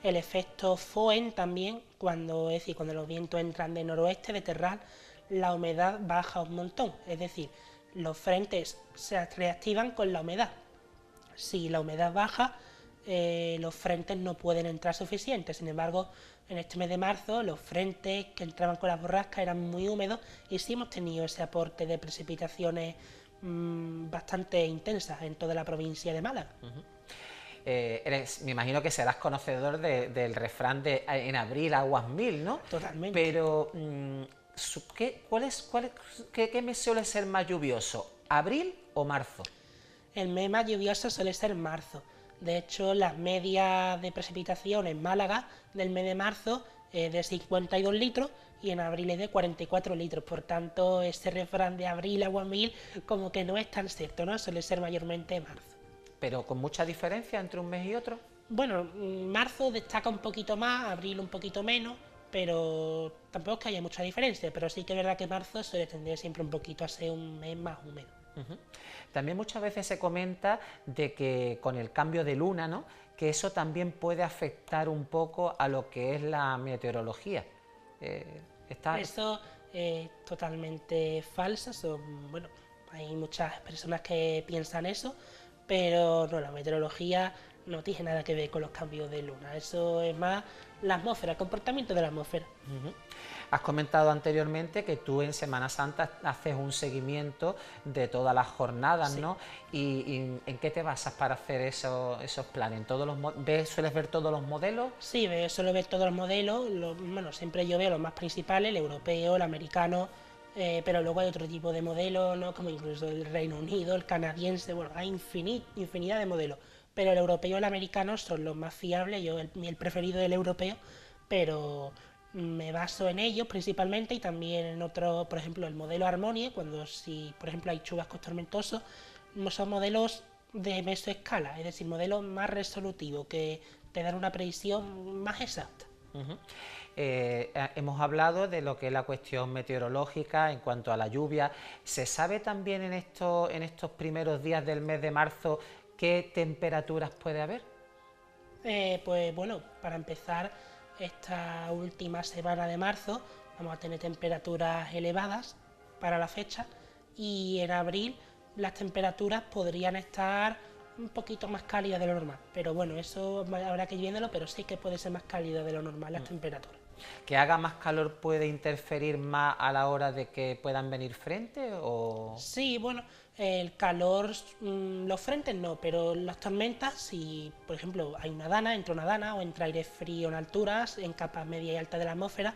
el efecto FOEN también, cuando los vientos entran de noroeste, de terral, la humedad baja un montón. Es decir, los frentes se reactivan con la humedad. Si la humedad baja, los frentes no pueden entrar suficientes. Sin embargo, en este mes de marzo los frentes que entraban con las borrascas eran muy húmedos y sí hemos tenido ese aporte de precipitaciones bastante intensas en toda la provincia de Málaga. Me imagino que serás conocedor del refrán de en abril aguas mil, ¿no? Totalmente. Pero ¿qué mes suele ser más lluvioso? ¿Abril o marzo? El mes más lluvioso suele ser marzo. De hecho, las medias de precipitación en Málaga del mes de marzo es de 52 litros y en abril es de 44 litros. Por tanto, ese refrán de abril agua mil como que no es tan cierto, ¿no? Suele ser mayormente marzo. ¿Pero con mucha diferencia entre un mes y otro? Bueno, marzo destaca un poquito más, abril un poquito menos, pero tampoco es que haya mucha diferencia. Pero sí que es verdad que marzo suele tender siempre un poquito a ser un mes más húmedo. También muchas veces se comenta de que con el cambio de luna, ¿no?, que eso también puede afectar un poco a lo que es la meteorología. Eso es totalmente falso. Bueno, hay muchas personas que piensan eso, pero no, la meteorología no tiene nada que ver con los cambios de luna. Eso es más la atmósfera, el comportamiento de la atmósfera. Has comentado anteriormente que tú en Semana Santa haces un seguimiento de todas las jornadas, ¿no? ¿Y en qué te basas para hacer esos planes? ¿Sueles ver todos los modelos? Sí, suelo ver todos los modelos. Bueno, siempre yo veo los más principales, el europeo, el americano, pero luego hay otro tipo de modelos, ¿no?, como incluso el Reino Unido, el canadiense. Bueno, hay infinidad de modelos, pero el europeo y el americano son los más fiables. El preferido es el europeo, pero me baso en ellos principalmente y también en otro, por ejemplo, el modelo Harmonie, cuando si, por ejemplo, hay chubascos tormentosos, no son modelos de mesoescala, es decir, modelos más resolutivos que te dan una predicción más exacta. Hemos hablado de lo que es la cuestión meteorológica en cuanto a la lluvia. ¿Se sabe también en estos primeros días del mes de marzo qué temperaturas puede haber? Pues bueno, para empezar, esta última semana de marzo vamos a tener temperaturas elevadas para la fecha y en abril las temperaturas podrían estar un poquito más cálidas de lo normal, pero bueno, eso habrá que ir viéndolo, pero sí que puede ser más cálida de lo normal las temperaturas. ¿Que haga más calor puede interferir más a la hora de que puedan venir frentes o...? Sí, bueno, el calor, los frentes no, pero las tormentas, si por ejemplo hay entra una dana o entra aire frío en alturas, en capas media y alta de la atmósfera,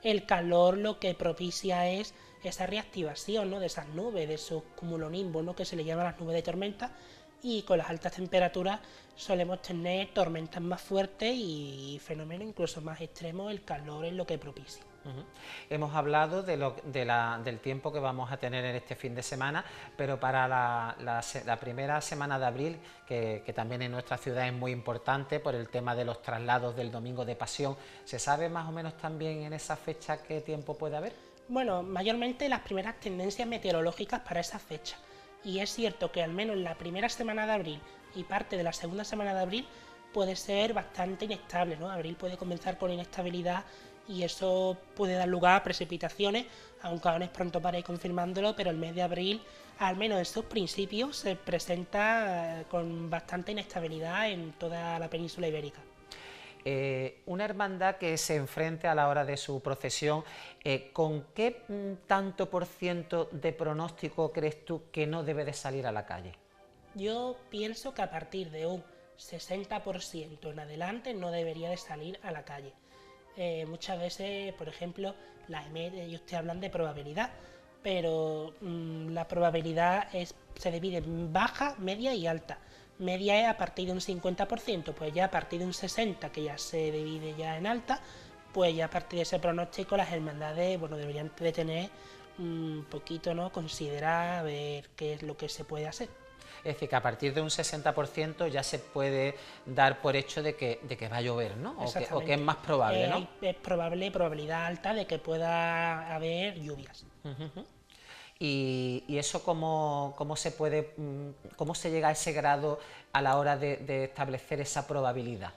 el calor lo que propicia es esa reactivación, ¿no?, de esas nubes, de esos cumulonimbos, ¿no?, que se le llaman las nubes de tormenta, y con las altas temperaturas solemos tener tormentas más fuertes y fenómenos incluso más extremos, el calor es lo que propicia. Hemos hablado del tiempo que vamos a tener en este fin de semana, pero para la primera semana de abril, que también en nuestra ciudad es muy importante por el tema de los traslados del Domingo de Pasión, ¿se sabe más o menos también en esa fecha qué tiempo puede haber? Bueno, mayormente las primeras tendencias meteorológicas para esa fecha. Y es cierto que al menos la primera semana de abril y parte de la segunda semana de abril puede ser bastante inestable, ¿no? Abril puede comenzar con inestabilidad y eso puede dar lugar a precipitaciones, aunque aún es pronto para ir confirmándolo, pero el mes de abril, al menos en sus principios, se presenta con bastante inestabilidad en toda la península ibérica. Una hermandad que se enfrente a la hora de su procesión, ¿con qué tanto por ciento de pronóstico crees tú que no debe de salir a la calle? Yo pienso que a partir de un 60% en adelante no debería de salir a la calle. Muchas veces, por ejemplo, ellos te hablan de probabilidad, pero la probabilidad se divide en baja, media y alta. Media es a partir de un 50%, pues ya a partir de un 60%, que ya se divide ya en alta, pues ya a partir de ese pronóstico las hermandades, bueno, deberían de tener un poquito, ¿no?, considerar a ver qué es lo que se puede hacer. Es decir, que a partir de un 60% ya se puede dar por hecho de que va a llover, ¿no? O que es más probable, ¿no? Es probabilidad alta de que pueda haber lluvias. Y eso cómo se llega a ese grado a la hora de establecer esa probabilidad.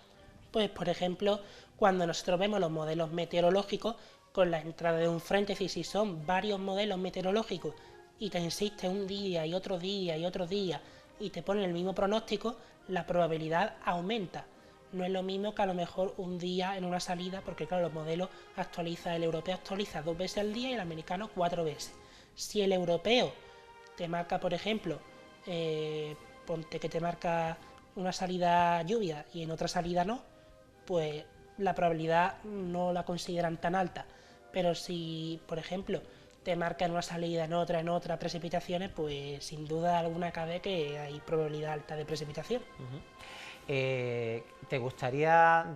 Pues por ejemplo, cuando nosotros vemos los modelos meteorológicos con la entrada de un frente, es decir, si son varios modelos meteorológicos y te insiste un día y otro día y otro día y te ponen el mismo pronóstico, la probabilidad aumenta. No es lo mismo que a lo mejor un día en una salida, porque claro, los modelos el europeo actualiza 2 veces al día y el americano 4 veces. Si el europeo te marca, por ejemplo, ponte que te marca una salida lluvia y en otra salida no, pues la probabilidad no la consideran tan alta. Pero si, por ejemplo, te marca en una salida, en otra precipitaciones, pues sin duda alguna cabe que hay probabilidad alta de precipitación. ¿Te gustaría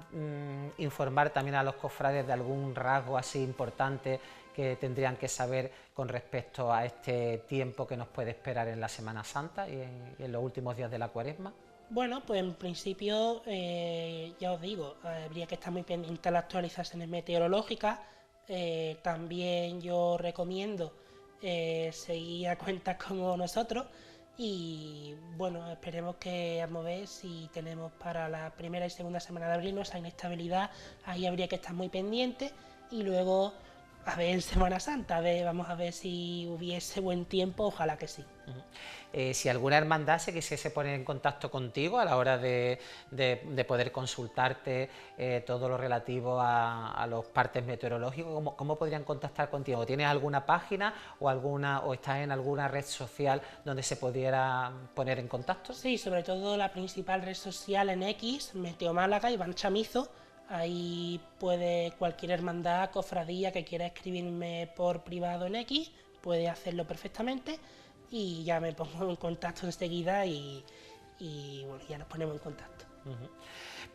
informar también a los cofrades de algún rasgo así importante que tendrían que saber con respecto a este tiempo que nos puede esperar en la Semana Santa y en los últimos días de la Cuaresma? Bueno, pues en principio, ya os digo, habría que estar muy pendiente a las actualizaciones meteorológicas. También yo recomiendo seguir a cuentas como nosotros y bueno, esperemos que vamos a ver si tenemos para la primera y segunda semana de abril esa inestabilidad, ahí habría que estar muy pendiente y luego a ver en Semana Santa, vamos a ver si hubiese buen tiempo, ojalá que sí. Si alguna hermandad se quisiese poner en contacto contigo a la hora de poder consultarte todo lo relativo a los partes meteorológicos, ¿cómo podrían contactar contigo? ¿Tienes alguna página o estás en alguna red social donde se pudiera poner en contacto? Sí, sobre todo la principal red social en X, Meteo Málaga, Iván Chamizo. Ahí puede cualquier hermandad, cofradía que quiera escribirme por privado en X, puede hacerlo perfectamente y ya me pongo en contacto enseguida y bueno, ya nos ponemos en contacto.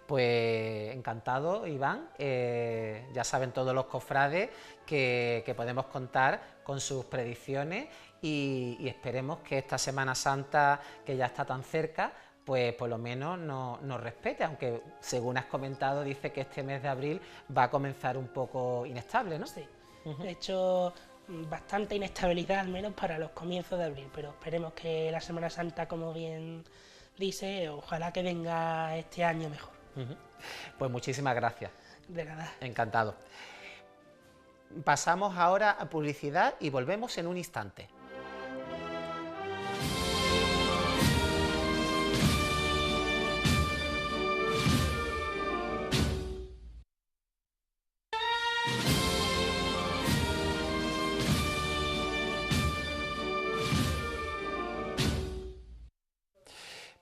Pues encantado, Iván. Ya saben todos los cofrades que podemos contar con sus predicciones y esperemos que esta Semana Santa, que ya está tan cerca, pues por lo menos nos respete, aunque según has comentado dice que este mes de abril va a comenzar un poco inestable, ¿no? Sí, de hecho bastante inestabilidad al menos para los comienzos de abril, pero esperemos que la Semana Santa, como bien dice, ojalá que venga este año mejor. Pues muchísimas gracias. De nada. Encantado. Pasamos ahora a publicidad y volvemos en un instante.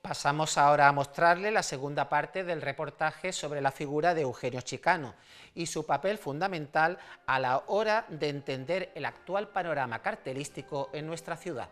Pasamos ahora a mostrarle la segunda parte del reportaje sobre la figura de Eugenio Chicano y su papel fundamental a la hora de entender el actual panorama cartelístico en nuestra ciudad.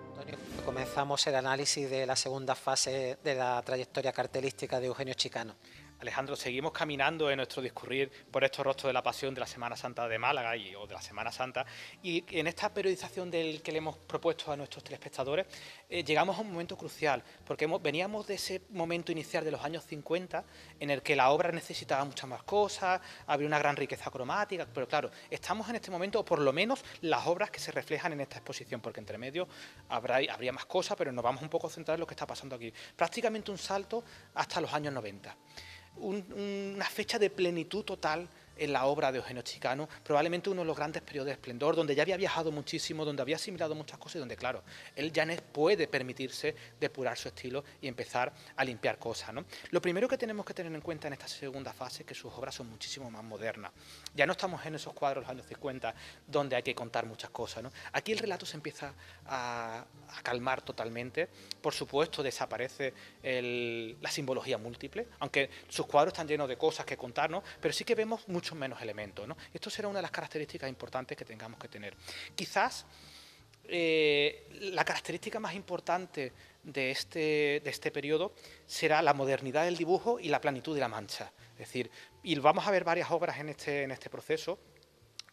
Antonio, comenzamos el análisis de la segunda fase de la trayectoria cartelística de Eugenio Chicano. Alejandro, seguimos caminando en nuestro discurrir por estos rostros de la pasión de la Semana Santa de Málaga o de la Semana Santa, y en esta periodización del que le hemos propuesto a nuestros telespectadores llegamos a un momento crucial, porque veníamos de ese momento inicial de los años 50 en el que la obra necesitaba muchas más cosas, había una gran riqueza cromática, pero claro, estamos en este momento, o por lo menos las obras que se reflejan en esta exposición, porque entre medio habría más cosas, pero nos vamos un poco a centrar en lo que está pasando aquí. Prácticamente un salto hasta los años 90. Una fecha de plenitud total en la obra de Eugenio Chicano, probablemente uno de los grandes periodos de esplendor, donde ya había viajado muchísimo, donde había asimilado muchas cosas y donde, claro, él ya no puede permitirse depurar su estilo y empezar a limpiar cosas, ¿no? Lo primero que tenemos que tener en cuenta en esta segunda fase es que sus obras son muchísimo más modernas. Ya no estamos en esos cuadros de los años 50 donde hay que contar muchas cosas, ¿no? Aquí el relato se empieza a calmar totalmente. Por supuesto, desaparece la simbología múltiple, aunque sus cuadros están llenos de cosas que contar, ¿no? Pero sí que vemos muchos menos elementos, ¿no? Esto será una de las características importantes que tengamos que tener. Quizás la característica más importante de este periodo será la modernidad del dibujo y la planitud de la mancha. Es decir, y vamos a ver varias obras en este proceso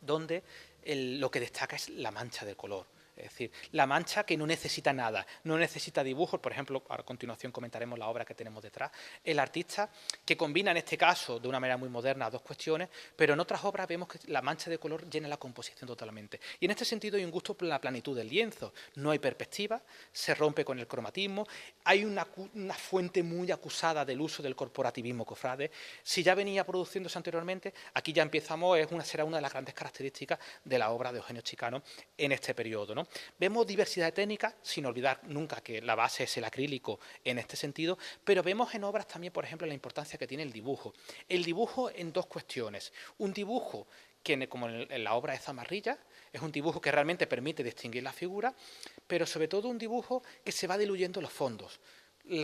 donde lo que destaca es la mancha del color. Es decir, la mancha que no necesita nada, no necesita dibujos. Por ejemplo, a continuación comentaremos la obra que tenemos detrás. El artista que combina en este caso de una manera muy moderna dos cuestiones, pero en otras obras vemos que la mancha de color llena la composición totalmente. Y en este sentido hay un gusto por la planitud del lienzo. No hay perspectiva, se rompe con el cromatismo, hay una fuente muy acusada del uso del corporativismo cofrade. Si ya venía produciéndose anteriormente, aquí ya empezamos, será una de las grandes características de la obra de Eugenio Chicano en este periodo, ¿no? Vemos diversidad de técnicas, sin olvidar nunca que la base es el acrílico en este sentido, pero vemos en obras también, por ejemplo, la importancia que tiene el dibujo. El dibujo en dos cuestiones. Un dibujo que, como en la obra de Zamarrilla, es un dibujo que realmente permite distinguir la figura, pero sobre todo un dibujo que se va diluyendo los fondos.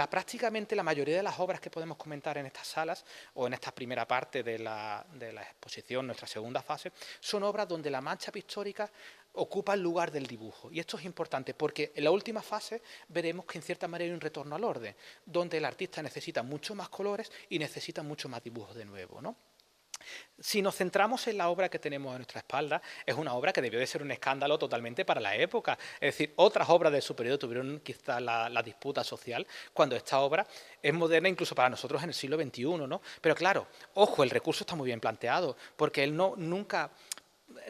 Prácticamente la mayoría de las obras que podemos comentar en estas salas o en esta primera parte de la exposición, nuestra segunda fase, son obras donde la mancha pictórica ocupa el lugar del dibujo. Y esto es importante porque en la última fase veremos que en cierta manera hay un retorno al orden, donde el artista necesita mucho más colores y necesita mucho más dibujos de nuevo, ¿no? Si nos centramos en la obra que tenemos a nuestra espalda, es una obra que debió de ser un escándalo totalmente para la época. Es decir, otras obras de su periodo tuvieron quizás la disputa social, cuando esta obra es moderna incluso para nosotros en el siglo XXI, ¿no? Pero claro, ojo, el recurso está muy bien planteado, porque él no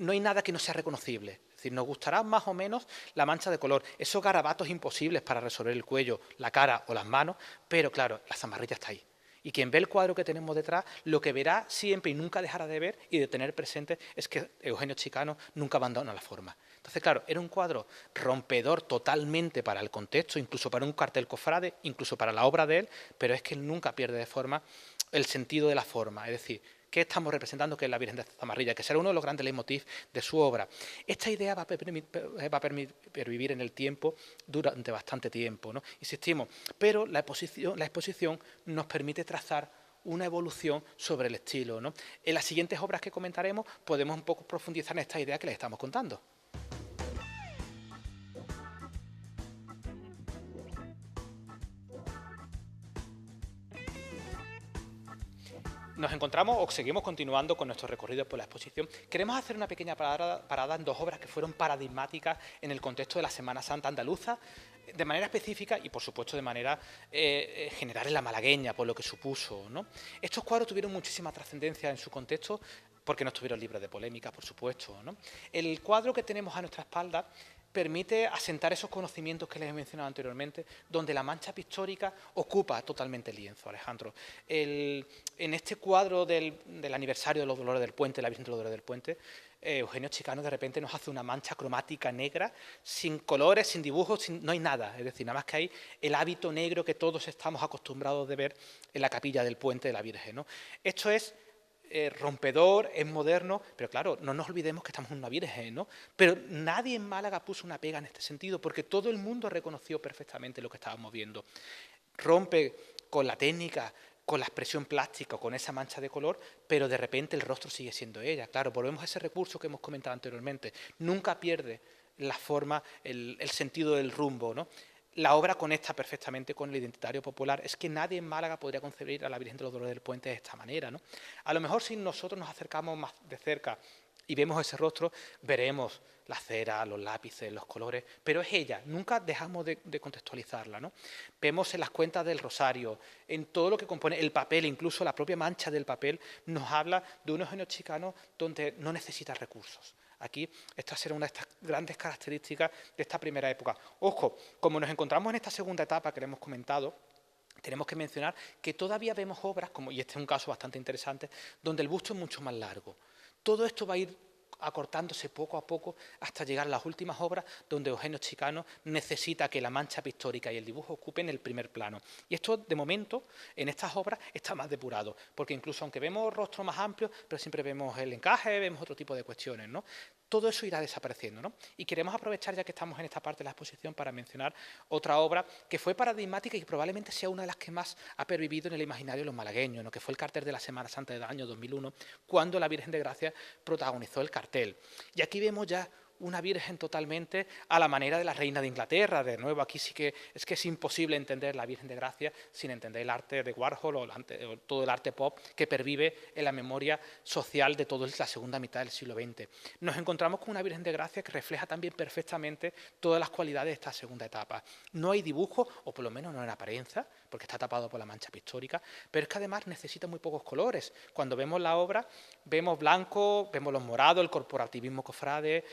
hay nada que no sea reconocible. Es decir, nos gustará más o menos la mancha de color, esos garabatos imposibles para resolver el cuello, la cara o las manos, pero claro, la zamarrilla está ahí. Y quien ve el cuadro que tenemos detrás, lo que verá siempre y nunca dejará de ver y de tener presente es que Eugenio Chicano nunca abandona la forma. Entonces, claro, era un cuadro rompedor totalmente para el contexto, incluso para un cartel cofrade, incluso para la obra de él, pero es que él nunca pierde de forma el sentido de la forma. Es decir, ¿qué estamos representando? Que es la Virgen de Zamarrilla, que será uno de los grandes leitmotiv de su obra. Esta idea va a pervivir en el tiempo durante bastante tiempo, ¿no? Insistimos, pero la exposición nos permite trazar una evolución sobre el estilo, ¿no? En las siguientes obras que comentaremos podemos un poco profundizar en esta idea que les estamos contando. Nos encontramos o seguimos continuando con nuestro recorrido por la exposición. Queremos hacer una pequeña parada en dos obras que fueron paradigmáticas en el contexto de la Semana Santa andaluza, de manera específica y, por supuesto, de manera general en la malagueña, por lo que supuso, ¿no? Estos cuadros tuvieron muchísima trascendencia en su contexto porque no estuvieron libres de polémica, por supuesto, ¿no? El cuadro que tenemos a nuestra espalda permite asentar esos conocimientos que les he mencionado anteriormente, donde la mancha pictórica ocupa totalmente el lienzo, Alejandro. En este cuadro del aniversario de los Dolores del Puente, la Virgen de los Dolores del Puente, Eugenio Chicano de repente nos hace una mancha cromática negra, sin colores, sin dibujos, no hay nada. Es decir, nada más que hay el hábito negro que todos estamos acostumbrados de ver en la capilla del Puente de la Virgen, ¿no? Esto es rompedor, es moderno, pero claro, no nos olvidemos que estamos en una Virgen, ¿no? Pero nadie en Málaga puso una pega en este sentido, porque todo el mundo reconoció perfectamente lo que estábamos viendo. Rompe con la técnica, con la expresión plástica, con esa mancha de color, pero de repente el rostro sigue siendo ella. Claro, volvemos a ese recurso que hemos comentado anteriormente. Nunca pierde la forma, el sentido del rumbo, ¿no? La obra conecta perfectamente con el identitario popular. Es que nadie en Málaga podría concebir a la Virgen de los Dolores del Puente de esta manera, ¿no? A lo mejor si nosotros nos acercamos más de cerca y vemos ese rostro, veremos la cera, los lápices, los colores, pero es ella, nunca dejamos de contextualizarla, ¿no? Vemos en las cuentas del rosario, en todo lo que compone el papel, incluso la propia mancha del papel, nos habla de un Eugenio Chicano donde no necesita recursos. Aquí esta será una de estas grandes características de esta primera época. Ojo, como nos encontramos en esta segunda etapa que le hemos comentado, tenemos que mencionar que todavía vemos obras, y este es un caso bastante interesante, donde el busto es mucho más largo. Todo esto va a ir acortándose poco a poco hasta llegar a las últimas obras donde Eugenio Chicano necesita que la mancha pictórica y el dibujo ocupen el primer plano. Y esto, de momento, en estas obras está más depurado, porque incluso aunque vemos rostros más amplios, pero siempre vemos el encaje, vemos otro tipo de cuestiones, ¿no? Todo eso irá desapareciendo, ¿no? Y queremos aprovechar, ya que estamos en esta parte de la exposición, para mencionar otra obra que fue paradigmática y que probablemente sea una de las que más ha pervivido en el imaginario de los malagueños, ¿no? Que fue el cartel de la Semana Santa del año 2001, cuando la Virgen de Gracia protagonizó el cartel. Y aquí vemos ya una Virgen totalmente a la manera de la Reina de Inglaterra. De nuevo, aquí sí que es imposible entender la Virgen de Gracia sin entender el arte de Warhol o todo el arte pop que pervive en la memoria social de toda la segunda mitad del siglo XX. Nos encontramos con una Virgen de Gracia que refleja también perfectamente todas las cualidades de esta segunda etapa. No hay dibujo, o por lo menos no en apariencia, porque está tapado por la mancha pictórica, pero es que además necesita muy pocos colores. Cuando vemos la obra, vemos blanco, vemos los morados, el corporativismo cofrade,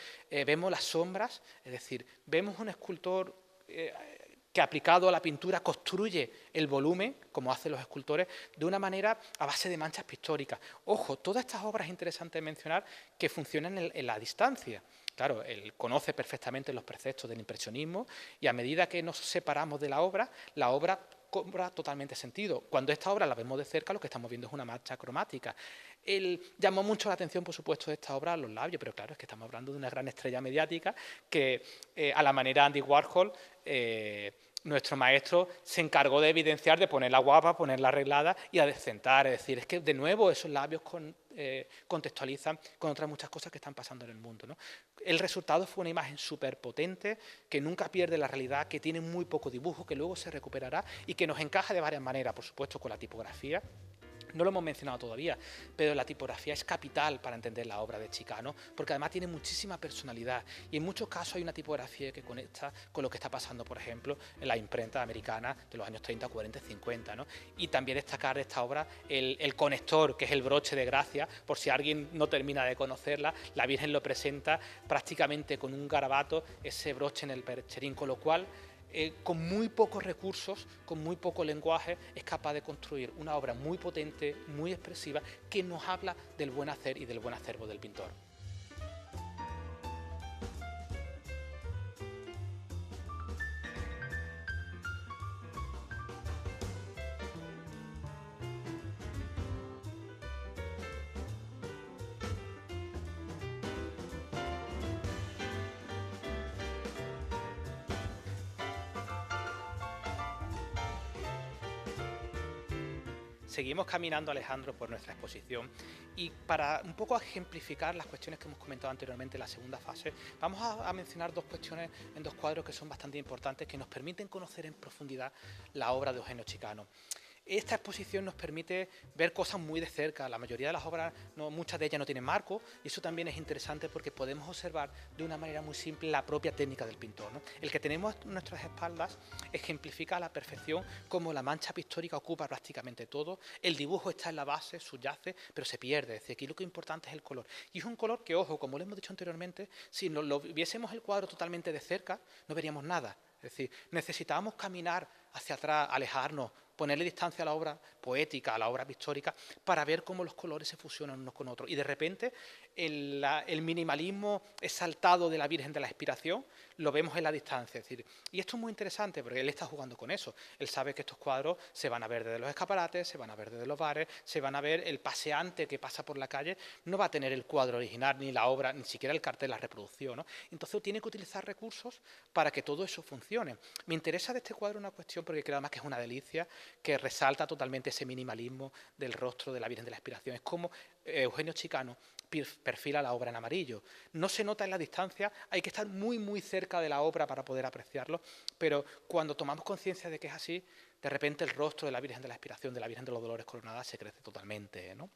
vemos las sombras, es decir, vemos un escultor que aplicado a la pintura construye el volumen, como hacen los escultores, de una manera a base de manchas pictóricas. Ojo, todas estas obras es interesante mencionar que funcionan en la distancia. Claro, él conoce perfectamente los preceptos del impresionismo y a medida que nos separamos de la obra cobra totalmente sentido. Cuando esta obra la vemos de cerca, lo que estamos viendo es una mancha cromática. Él llamó mucho la atención, por supuesto, de esta obra a los labios, pero claro, es que estamos hablando de una gran estrella mediática que, a la manera de Andy Warhol, nuestro maestro se encargó de evidenciar, de ponerla guapa, ponerla arreglada y a descentar. Es decir, es que de nuevo esos labios contextualizan con otras muchas cosas que están pasando en el mundo, ¿no? El resultado fue una imagen súper potente, que nunca pierde la realidad, que tiene muy poco dibujo, que luego se recuperará y que nos encaja de varias maneras, por supuesto, con la tipografía. No lo hemos mencionado todavía, pero la tipografía es capital para entender la obra de Chicano, porque además tiene muchísima personalidad y en muchos casos hay una tipografía que conecta con lo que está pasando, por ejemplo, en la imprenta americana de los años 30, 40 y 50, ¿no? Y también destacar de esta obra el conector, que es el broche de gracia, por si alguien no termina de conocerla, la Virgen lo presenta prácticamente con un garabato, ese broche en el percherín, con lo cual con muy pocos recursos, con muy poco lenguaje, es capaz de construir una obra muy potente, muy expresiva, que nos habla del buen hacer y del buen acervo del pintor. Seguimos caminando, Alejandro, por nuestra exposición y para un poco ejemplificar las cuestiones que hemos comentado anteriormente en la segunda fase, vamos a mencionar dos cuestiones en dos cuadros que son bastante importantes, que nos permiten conocer en profundidad la obra de Eugenio Chicano. Esta exposición nos permite ver cosas muy de cerca. La mayoría de las obras, muchas de ellas no tienen marco, y eso también es interesante porque podemos observar de una manera muy simple la propia técnica del pintor, ¿no? El que tenemos a nuestras espaldas ejemplifica a la perfección cómo la mancha pictórica ocupa prácticamente todo, el dibujo está en la base, subyace, pero se pierde. Es decir, aquí lo que es importante es el color. Y es un color que, ojo, como lo hemos dicho anteriormente, si lo viésemos el cuadro totalmente de cerca, no veríamos nada. Es decir, necesitábamos caminar hacia atrás, alejarnos, ponerle distancia a la obra poética, a la obra pictórica, para ver cómo los colores se fusionan unos con otros. Y de repente el minimalismo exaltado de la Virgen de la Expiración lo vemos en la distancia. Es decir, y esto es muy interesante porque él está jugando con eso. Él sabe que estos cuadros se van a ver desde los escaparates, se van a ver desde los bares, se van a ver el paseante que pasa por la calle, no va a tener el cuadro original, ni la obra, ni siquiera el cartel, la reproducción, ¿no? Entonces tiene que utilizar recursos para que todo eso funcione. Me interesa de este cuadro una cuestión porque creo además que es una delicia, que resalta totalmente ese minimalismo del rostro de la Virgen de la Expiración. Es como Eugenio Chicano perfila la obra en amarillo. No se nota en la distancia, hay que estar muy, muy cerca de la obra para poder apreciarlo, pero cuando tomamos conciencia de que es así, de repente el rostro de la Virgen de la Expiración, de la Virgen de los Dolores Coronadas, se crece totalmente, ¿no?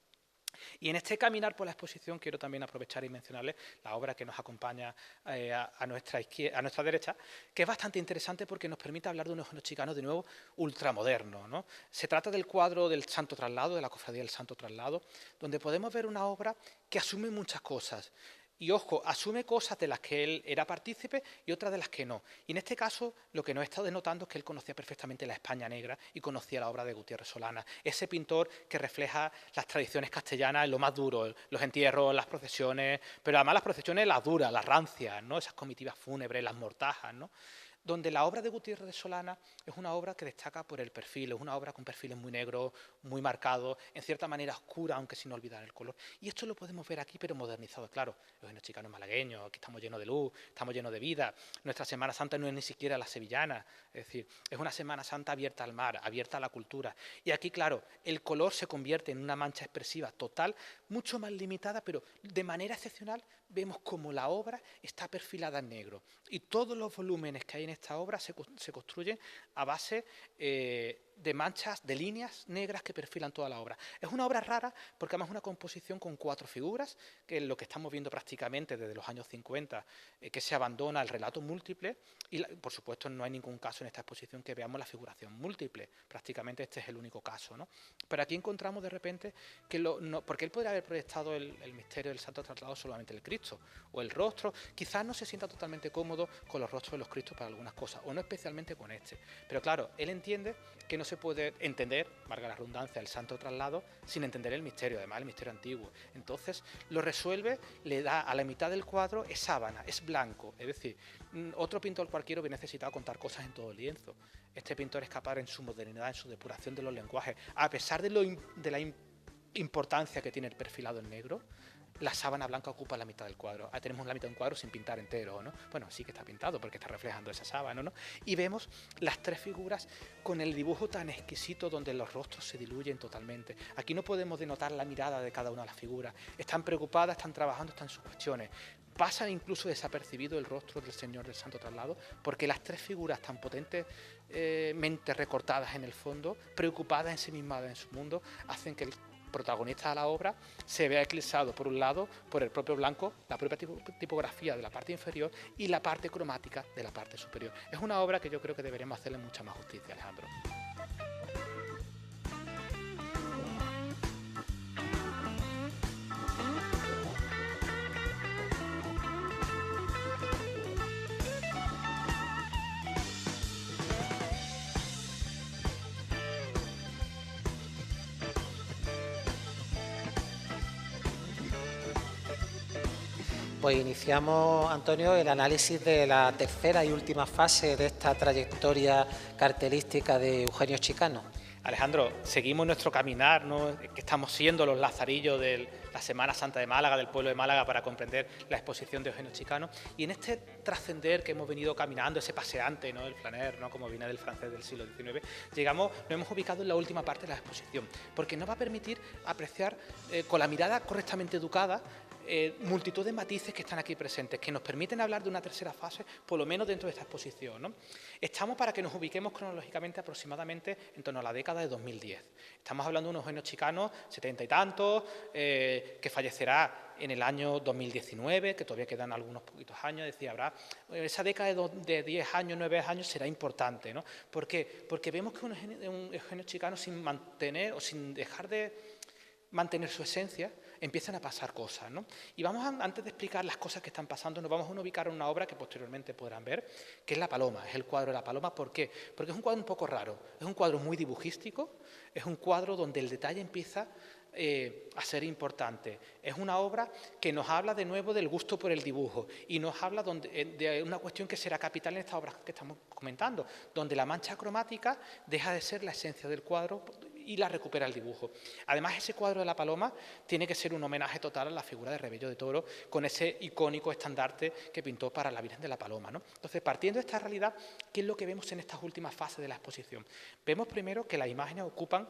Y en este caminar por la exposición quiero también aprovechar y mencionarles la obra que nos acompaña a nuestra derecha, que es bastante interesante porque nos permite hablar de un Eugenio Chicano de nuevo ultramoderno, ¿no? Se trata del cuadro del Santo Traslado, de la Cofradía del Santo Traslado, donde podemos ver una obra que asume muchas cosas. Y ojo, asume cosas de las que él era partícipe y otras de las que no. Y en este caso, lo que nos he estado denotando es que él conocía perfectamente la España negra y conocía la obra de Gutiérrez Solana. Ese pintor que refleja las tradiciones castellanas en lo más duro, los entierros, las procesiones, pero además las procesiones las duras, las rancias, ¿no? Esas comitivas fúnebres, las mortajas, ¿no? Donde la obra de Gutiérrez de Solana es una obra que destaca por el perfil, es una obra con perfiles muy negros, muy marcados, en cierta manera oscura, aunque sin olvidar el color. Y esto lo podemos ver aquí, pero modernizado, claro. Eugenio Chicano es malagueño, aquí estamos llenos de luz, estamos llenos de vida. Nuestra Semana Santa no es ni siquiera la sevillana, es decir, es una Semana Santa abierta al mar, abierta a la cultura. Y aquí, claro, el color se convierte en una mancha expresiva total, mucho más limitada, pero de manera excepcional vemos como la obra está perfilada en negro. Y todos los volúmenes que hay en esta obra se construyen a base de manchas, de líneas negras que perfilan toda la obra. Es una obra rara porque además es una composición con 4 figuras, que es lo que estamos viendo prácticamente desde los años 50, que se abandona el relato múltiple y, por supuesto, no hay ningún caso en esta exposición que veamos la figuración múltiple. Prácticamente este es el único caso, ¿no? Pero aquí encontramos de repente que porque él podría haber proyectado el misterio del Santo Traslado solamente el Cristo o el rostro. Quizás no se sienta totalmente cómodo con los rostros de los Cristos para algunas cosas, o no especialmente con este. Pero claro, él entiende que no se puede entender, valga la redundancia, el Santo Traslado sin entender el misterio, además el misterio antiguo. Entonces lo resuelve, le da a la mitad del cuadro, es sábana, es blanco. Es decir, otro pintor cualquiera hubiera necesitado contar cosas en todo el lienzo. Este pintor es capaz en su modernidad, en su depuración de los lenguajes, a pesar de la importancia que tiene el perfilado en negro, la sábana blanca ocupa la mitad del cuadro. Ahí tenemos la mitad de un cuadro sin pintar entero, ¿no? Bueno, sí que está pintado porque está reflejando esa sábana, ¿no? Y vemos las 3 figuras con el dibujo tan exquisito donde los rostros se diluyen totalmente. Aquí no podemos denotar la mirada de cada una de las figuras. Están preocupadas, están trabajando, están en sus cuestiones. Pasa incluso desapercibido el rostro del Señor del Santo Traslado porque las 3 figuras tan potentemente recortadas en el fondo, preocupadas, ensimismadas en su mundo, hacen que el protagonista de la obra se vea eclipsado por un lado por el propio blanco, la propia tipografía de la parte inferior y la parte cromática de la parte superior. Es una obra que yo creo que deberíamos hacerle mucha más justicia, Alejandro. Pues iniciamos, Antonio, el análisis de la tercera y última fase de esta trayectoria cartelística de Eugenio Chicano. Alejandro, seguimos nuestro caminar, ¿no? Que estamos siendo los lazarillos de la Semana Santa de Málaga, del pueblo de Málaga, para comprender la exposición de Eugenio Chicano. Y en este trascender que hemos venido caminando, ese paseante, ¿no? El flaner, ¿no? Como viene del francés del siglo XIX, nos hemos ubicado en la última parte de la exposición, porque nos va a permitir apreciar con la mirada correctamente educada multitud de matices que están aquí presentes, que nos permiten hablar de una tercera fase, por lo menos dentro de esta exposición, ¿no? Estamos, para que nos ubiquemos cronológicamente, aproximadamente en torno a la década de 2010. Estamos hablando de un Eugenio Chicano, 70 y tantos, que fallecerá en el año 2019, que todavía quedan algunos poquitos años. Decía, habrá esa década de 10 años, 9 años será importante, ¿no? ¿Por qué? Porque vemos que un Eugenio Chicano, sin mantener o sin dejar de mantener su esencia, empiezan a pasar cosas, ¿no? Y antes de explicar las cosas que están pasando, nos vamos a ubicar en una obra que posteriormente podrán ver, que es La Paloma, es el cuadro de La Paloma. ¿Por qué? Porque es un cuadro un poco raro, es un cuadro muy dibujístico, es un cuadro donde el detalle empieza a ser importante. Es una obra que nos habla de nuevo del gusto por el dibujo y nos habla de una cuestión que será capital en esta obra que estamos comentando, donde la mancha cromática deja de ser la esencia del cuadro y la recupera el dibujo. Además, ese cuadro de La Paloma tiene que ser un homenaje total a la figura de Rebello de Toro, con ese icónico estandarte que pintó para la Virgen de la Paloma, ¿no? Entonces, partiendo de esta realidad, ¿qué es lo que vemos en estas últimas fases de la exposición? Vemos primero que las imágenes ocupan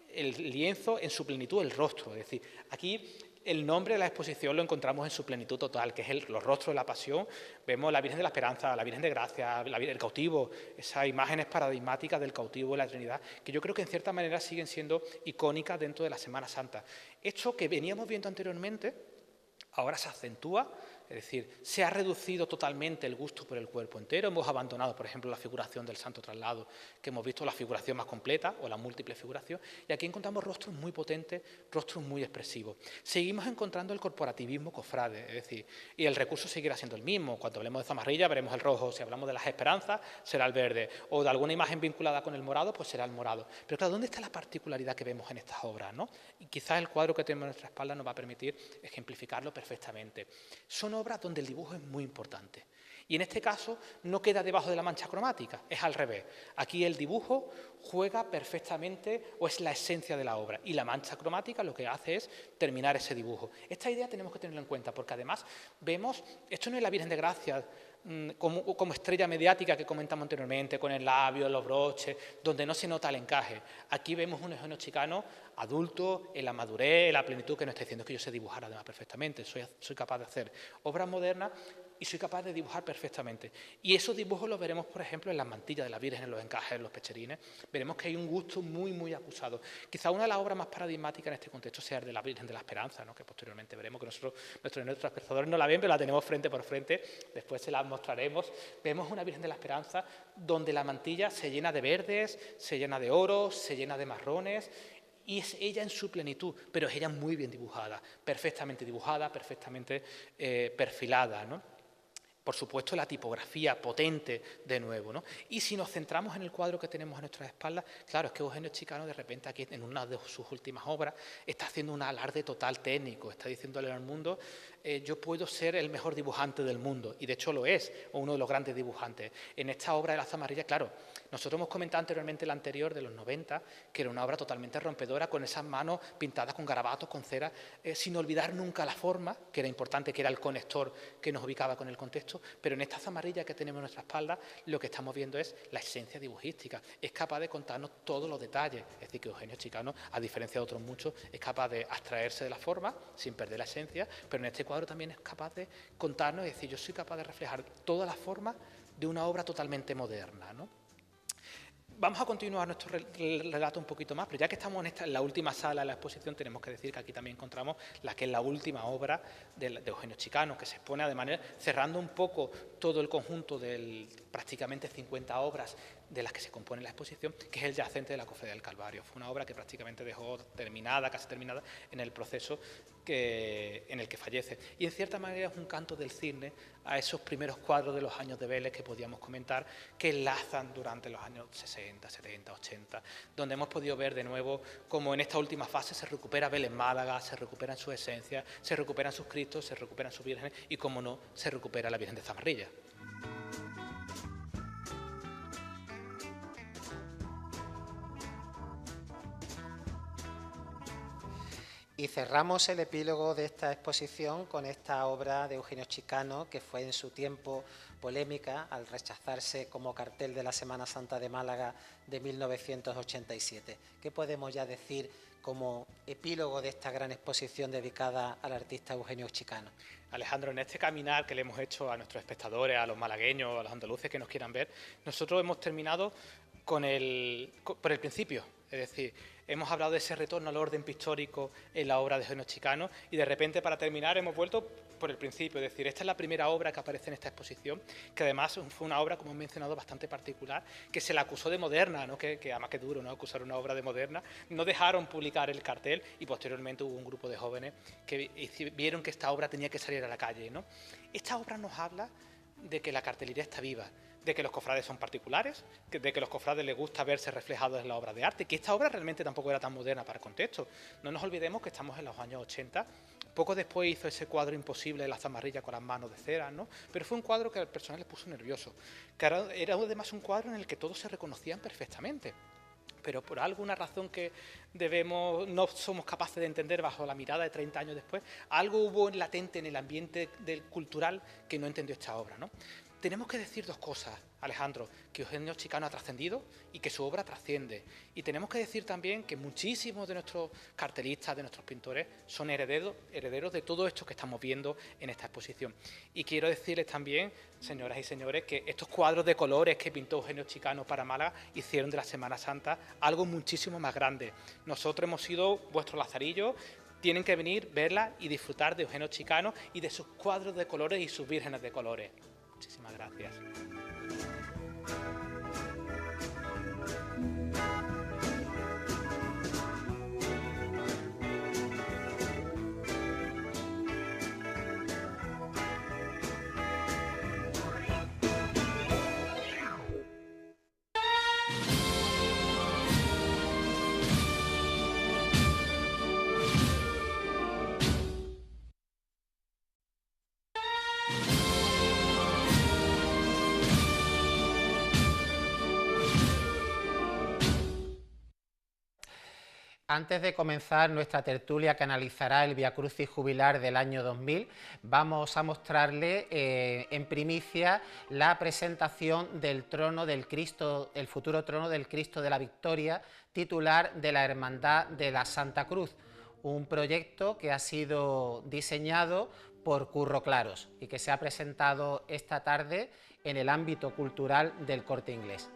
el lienzo en su plenitud, el rostro. Es decir, aquí el nombre de la exposición lo encontramos en su plenitud total, que es los rostros de la Pasión. Vemos la Virgen de la Esperanza, la Virgen de Gracia, el cautivo, esas imágenes paradigmáticas del cautivo y la Trinidad, que yo creo que en cierta manera siguen siendo icónicas dentro de la Semana Santa. Esto que veníamos viendo anteriormente, ahora se acentúa. Es decir, se ha reducido totalmente el gusto por el cuerpo entero. Hemos abandonado, por ejemplo, la figuración del Santo Traslado, que hemos visto la figuración más completa o la múltiple figuración, y aquí encontramos rostros muy potentes, rostros muy expresivos. Seguimos encontrando el corporativismo cofrade, es decir, y el recurso seguirá siendo el mismo. Cuando hablemos de zamarrilla veremos el rojo, si hablamos de las esperanzas será el verde, o de alguna imagen vinculada con el morado, pues será el morado. Pero claro, ¿dónde está la particularidad que vemos en estas obras, ¿no? Y quizás el cuadro que tenemos en nuestra espalda nos va a permitir ejemplificarlo perfectamente. Son obras donde el dibujo es muy importante. Y en este caso no queda debajo de la mancha cromática, es al revés. Aquí el dibujo juega perfectamente o es la esencia de la obra y la mancha cromática lo que hace es terminar ese dibujo. Esta idea tenemos que tenerla en cuenta porque además vemos, esto no es la Virgen de Gracia como estrella mediática que comentamos anteriormente, con el labio, los broches, donde no se nota el encaje. Aquí vemos un Eugenio Chicano adulto, en la madurez, en la plenitud, que nos está diciendo que yo sé dibujar además perfectamente, soy capaz de hacer obras modernas y soy capaz de dibujar perfectamente. Y esos dibujos los veremos, por ejemplo, en las mantillas de la Virgen, en los encajes, en los pecherines. Veremos que hay un gusto muy, muy acusado. Quizá una de las obras más paradigmáticas en este contexto sea el de la Virgen de la Esperanza, ¿no? Que posteriormente veremos que nuestros espectadores no la ven, pero la tenemos frente por frente, después se la mostraremos. Vemos una Virgen de la Esperanza donde la mantilla se llena de verdes, se llena de oro, se llena de marrones, y es ella en su plenitud, pero es ella muy bien dibujada, perfectamente perfilada, ¿no? Por supuesto, la tipografía potente de nuevo, ¿no? Y si nos centramos en el cuadro que tenemos a nuestras espaldas, claro, es que Eugenio Chicano de repente aquí en una de sus últimas obras está haciendo un alarde total técnico, está diciéndole al mundo, yo puedo ser el mejor dibujante del mundo, y de hecho lo es, o uno de los grandes dibujantes. En esta obra de la zamarrilla, claro, nosotros hemos comentado anteriormente la anterior de los 90, que era una obra totalmente rompedora, con esas manos pintadas con garabatos, con cera, sin olvidar nunca la forma, que era importante, que era el conector que nos ubicaba con el contexto, pero en esta zamarrilla que tenemos en nuestra espalda, lo que estamos viendo es la esencia dibujística, es capaz de contarnos todos los detalles, es decir, que Eugenio Chicano, a diferencia de otros muchos, es capaz de abstraerse de la forma, sin perder la esencia, pero en este cuadro también es capaz de contarnos, es decir, yo soy capaz de reflejar toda la forma de una obra totalmente moderna, ¿no? Vamos a continuar nuestro relato un poquito más, pero ya que estamos en la última sala de la exposición, tenemos que decir que aquí también encontramos la que es la última obra de Eugenio Chicano, que se expone de manera, cerrando un poco todo el conjunto de prácticamente 50 obras de las que se compone la exposición, que es el yacente de la Cofradía del Calvario. Fue una obra que prácticamente dejó terminada, casi terminada, en el proceso en el que fallece. Y en cierta manera es un canto del cisne a esos primeros cuadros de los años de Vélez que podíamos comentar, que enlazan durante los años 60, 70, 80, donde hemos podido ver de nuevo cómo en esta última fase se recupera Vélez Málaga, se recuperan su esencia, se recuperan sus Cristos, se recuperan sus vírgenes y, como no, se recupera la Virgen de Zamarrilla. Y cerramos el epílogo de esta exposición con esta obra de Eugenio Chicano, que fue en su tiempo polémica al rechazarse como cartel de la Semana Santa de Málaga de 1987. ¿Qué podemos ya decir como epílogo de esta gran exposición dedicada al artista Eugenio Chicano. Alejandro, en este caminar que le hemos hecho a nuestros espectadores, a los malagueños, a los andaluces que nos quieran ver, nosotros hemos terminado por el principio, es decir, hemos hablado de ese retorno al orden pictórico en la obra de Eugenio Chicano y de repente para terminar hemos vuelto por el principio, es decir, esta es la primera obra que aparece en esta exposición, que además fue una obra, como he mencionado, bastante particular, que se la acusó de moderna, ¿no? que además que duro, ¿no? Acusar una obra de moderna, no dejaron publicar el cartel y posteriormente hubo un grupo de jóvenes que vieron que esta obra tenía que salir a la calle, ¿no? Esta obra nos habla de que la cartelería está viva, de que los cofrades son particulares, de que a los cofrades les gusta verse reflejados en la obra de arte, que esta obra realmente tampoco era tan moderna para el contexto. No nos olvidemos que estamos en los años 80, poco después hizo ese cuadro imposible de la zamarrilla con las manos de cera, ¿no? Pero fue un cuadro que al personal les puso nervioso, que era además un cuadro en el que todos se reconocían perfectamente. Pero por alguna razón que no somos capaces de entender bajo la mirada de 30 años después, algo hubo latente en el ambiente cultural que no entendió esta obra, ¿no? Tenemos que decir dos cosas, Alejandro, que Eugenio Chicano ha trascendido y que su obra trasciende. Y tenemos que decir también que muchísimos de nuestros cartelistas, de nuestros pintores, son herederos de todo esto que estamos viendo en esta exposición. Y quiero decirles también, señoras y señores, que estos cuadros de colores que pintó Eugenio Chicano para Málaga hicieron de la Semana Santa algo muchísimo más grande. Nosotros hemos sido vuestros lazarillos. Tienen que venir, verla y disfrutar de Eugenio Chicano y de sus cuadros de colores y sus vírgenes de colores. Muchísimas gracias. Antes de comenzar nuestra tertulia que analizará el Vía Crucis jubilar del año 2000, vamos a mostrarle en primicia la presentación del trono del Cristo, el futuro trono del Cristo de la Victoria, titular de la Hermandad de la Santa Cruz, un proyecto que ha sido diseñado por Curro Claros y que se ha presentado esta tarde en el ámbito cultural del Corte Inglés.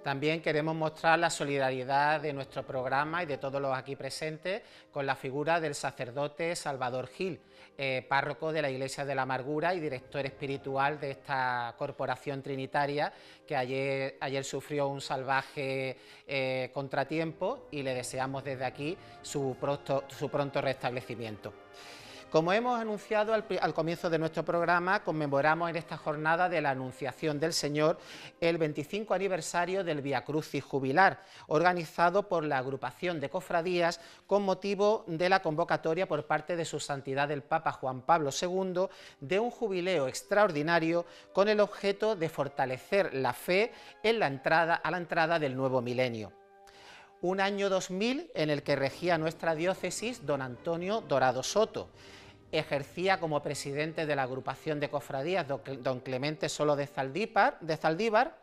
También queremos mostrar la solidaridad de nuestro programa y de todos los aquí presentes con la figura del sacerdote Salvador Gil, párroco de la Iglesia de la Amargura y director espiritual de esta corporación trinitaria, que ayer sufrió un salvaje contratiempo y le deseamos desde aquí su pronto restablecimiento. Como hemos anunciado al comienzo de nuestro programa, conmemoramos en esta jornada de la Anunciación del Señor el 25 aniversario del Vía Crucis jubilar, organizado por la agrupación de cofradías con motivo de la convocatoria por parte de su santidad el Papa Juan Pablo II de un jubileo extraordinario con el objeto de fortalecer la fe a la entrada del nuevo milenio. Un año 2000 en el que regía nuestra diócesis don Antonio Dorado Soto. Ejercía como presidente de la agrupación de cofradías don Clemente Solo de Zaldívar.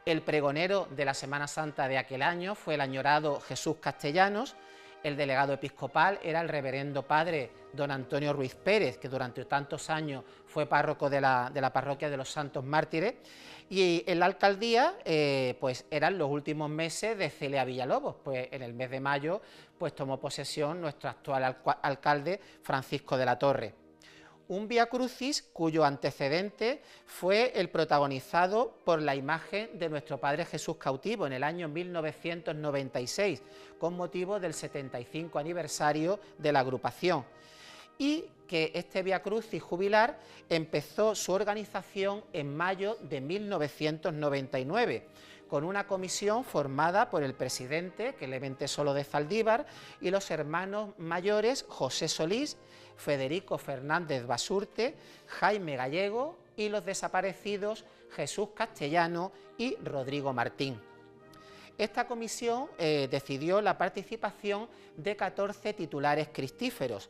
El pregonero de la Semana Santa de aquel año fue el añorado Jesús Castellanos. El delegado episcopal era el reverendo padre don Antonio Ruiz Pérez, que durante tantos años fue párroco de la parroquia de los Santos Mártires, y en la alcaldía pues eran los últimos meses de Celia Villalobos, pues en el mes de mayo pues tomó posesión nuestro actual alcalde Francisco de la Torre. Un Vía Crucis cuyo antecedente fue el protagonizado por la imagen de nuestro Padre Jesús cautivo en el año 1996, con motivo del 75 aniversario de la agrupación, y que este Vía Crucis jubilar empezó su organización en mayo de 1999, con una comisión formada por el presidente Clemente Solo de Zaldívar y los hermanos mayores José Solís, Federico Fernández Basurte, Jaime Gallego y los desaparecidos Jesús Castellano y Rodrigo Martín. Esta comisión decidió la participación de 14 titulares cristíferos,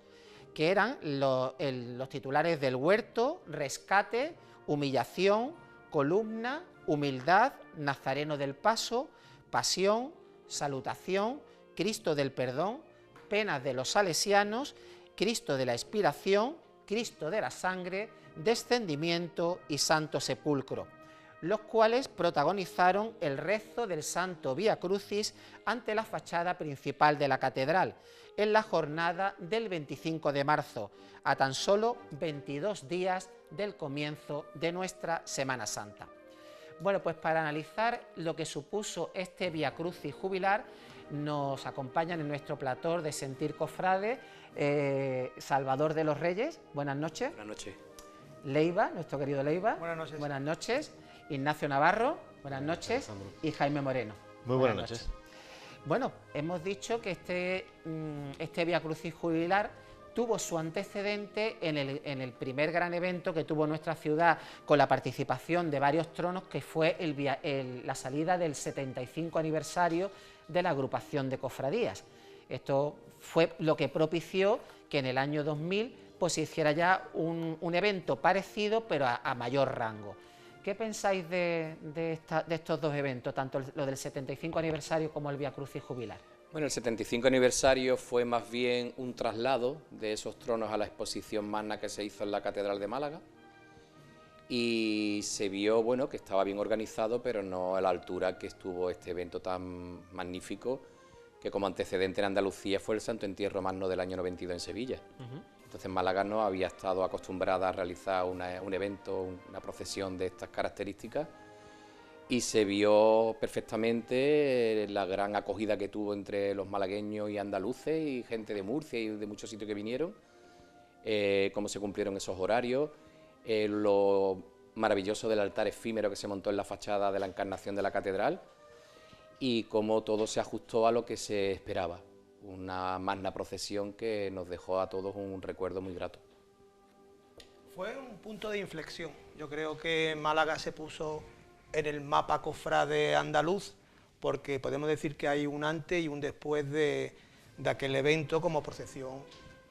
que eran los titulares del Huerto, Rescate, Humillación, Columna, Humildad, Nazareno del Paso, Pasión, Salutación, Cristo del Perdón, Penas de los Salesianos, Cristo de la Expiración, Cristo de la Sangre, Descendimiento y Santo Sepulcro, los cuales protagonizaron el rezo del Santo Vía Crucis ante la fachada principal de la catedral, en la jornada del 25 de marzo, a tan solo 22 días del comienzo de nuestra Semana Santa. Bueno, pues para analizar lo que supuso este Vía Crucis jubilar, nos acompañan en nuestro plató de Sentir Cofrade, Salvador de los Reyes, buenas noches. Buenas noches. Leiva, nuestro querido Leiva. Buenas noches. Buenas noches. Ignacio Navarro, buenas noches. Y Jaime Moreno. Muy buenas noches. Bueno, hemos dicho que este Vía Crucis jubilar tuvo su antecedente en el primer gran evento que tuvo nuestra ciudad con la participación de varios tronos, que fue la salida del 75 aniversario de la agrupación de cofradías. Esto fue lo que propició que en el año 2000 pues, se hiciera ya un evento parecido, pero a mayor rango. ¿Qué pensáis de estos dos eventos, tanto lo del 75 aniversario como el Vía Crucis jubilar? Bueno, el 75 aniversario fue más bien un traslado de esos tronos a la exposición magna que se hizo en la Catedral de Málaga, y se vio, bueno, que estaba bien organizado, pero no a la altura que estuvo este evento tan magnífico, que como antecedente en Andalucía fue el Santo Entierro Magno del año 92 en Sevilla. Entonces Málaga no había estado acostumbrada a realizar un evento, una procesión de estas características, y se vio perfectamente la gran acogida que tuvo entre los malagueños y andaluces y gente de Murcia y de muchos sitios que vinieron, cómo se cumplieron esos horarios, lo maravilloso del altar efímero que se montó en la fachada de la Encarnación de la Catedral, y cómo todo se ajustó a lo que se esperaba. Una magna procesión que nos dejó a todos un recuerdo muy grato. Fue un punto de inflexión. Yo creo que Málaga se puso en el mapa cofrade andaluz, porque podemos decir que hay un antes y un después de aquel evento como procesión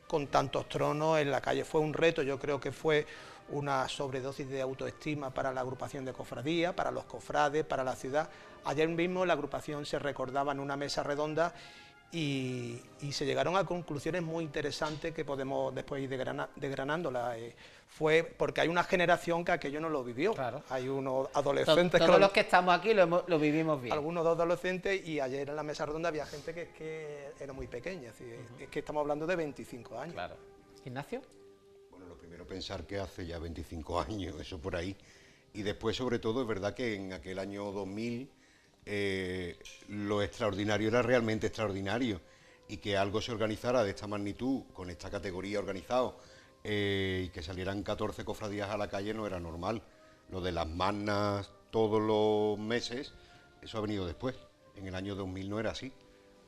con tantos tronos en la calle. Fue un reto, yo creo que fue una sobredosis de autoestima para la agrupación de cofradía, para los cofrades, para la ciudad. Ayer mismo la agrupación se recordaba en una mesa redonda y se llegaron a conclusiones muy interesantes que podemos después ir desgranándolas. Fue porque hay una generación que aquello no lo vivió. Claro. Hay unos adolescentes... Todos los que estamos aquí lo vivimos bien. Algunos adolescentes, y ayer en la mesa redonda había gente que era muy pequeña. Es que estamos hablando de 25 años. Claro. ¿Ignacio? Bueno, lo primero pensar que hace ya 25 años, eso por ahí. Y después, sobre todo, es verdad que en aquel año 2000... lo extraordinario era realmente extraordinario, y que algo se organizara de esta magnitud, con esta categoría organizado, y que salieran 14 cofradías a la calle no era normal. Lo de las magnas todos los meses, eso ha venido después. En el año 2000 no era así.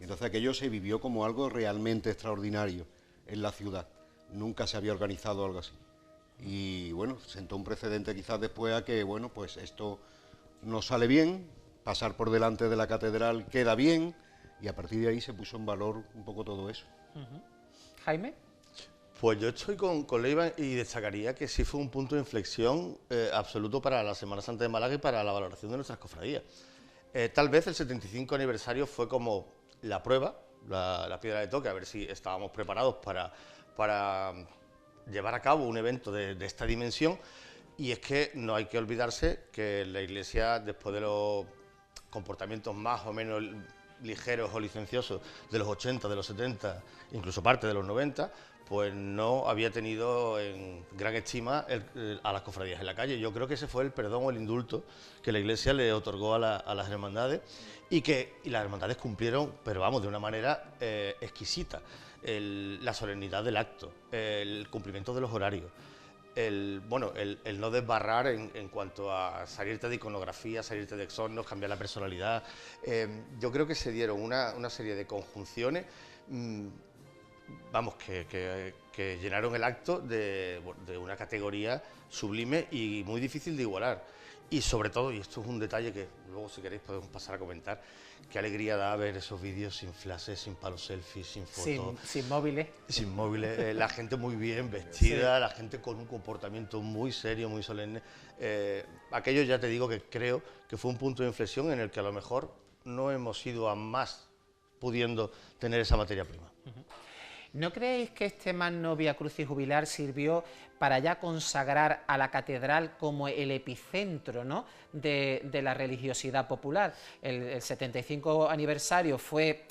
Entonces aquello se vivió como algo realmente extraordinario en la ciudad. Nunca se había organizado algo así. Y bueno, sentó un precedente quizás después a que, bueno, pues esto no sale bien. Pasar por delante de la catedral queda bien, y a partir de ahí se puso en valor un poco todo eso. ¿Jaime? Pues yo estoy con Leiva y destacaría que sí fue un punto de inflexión absoluto para la Semana Santa de Málaga y para la valoración de nuestras cofradías. Tal vez el 75 aniversario fue como la prueba, la piedra de toque, a ver si estábamos preparados para llevar a cabo un evento de esta dimensión. Y es que no hay que olvidarse que la Iglesia, después de los comportamientos más o menos ligeros o licenciosos de los 80, de los 70, incluso parte de los 90, pues no había tenido en gran estima a las cofradías en la calle. Yo creo que ese fue el perdón o el indulto que la Iglesia le otorgó a las hermandades, y las hermandades cumplieron, pero vamos, de una manera exquisita, la solemnidad del acto, el cumplimiento de los horarios. El no desbarrar en cuanto a salirte de iconografía, salirte de exornos, cambiar la personalidad. Yo creo que se dieron una serie de conjunciones vamos, que llenaron el acto de una categoría sublime y muy difícil de igualar. Y sobre todo, y esto es un detalle que luego si queréis podemos pasar a comentar, qué alegría da ver esos vídeos sin flashes, sin palos selfies, sin fotos. Sin móviles. Sin móviles, la gente muy bien vestida, la gente con un comportamiento muy serio, muy solemne. Aquello ya te digo que creo que fue un punto de inflexión en el que a lo mejor no hemos ido a más pudiendo tener esa materia prima. ¿No creéis que este magno Vía Crucis jubilar sirvió para ya consagrar a la catedral como el epicentro, ¿no?, de la religiosidad popular? El 75 aniversario fue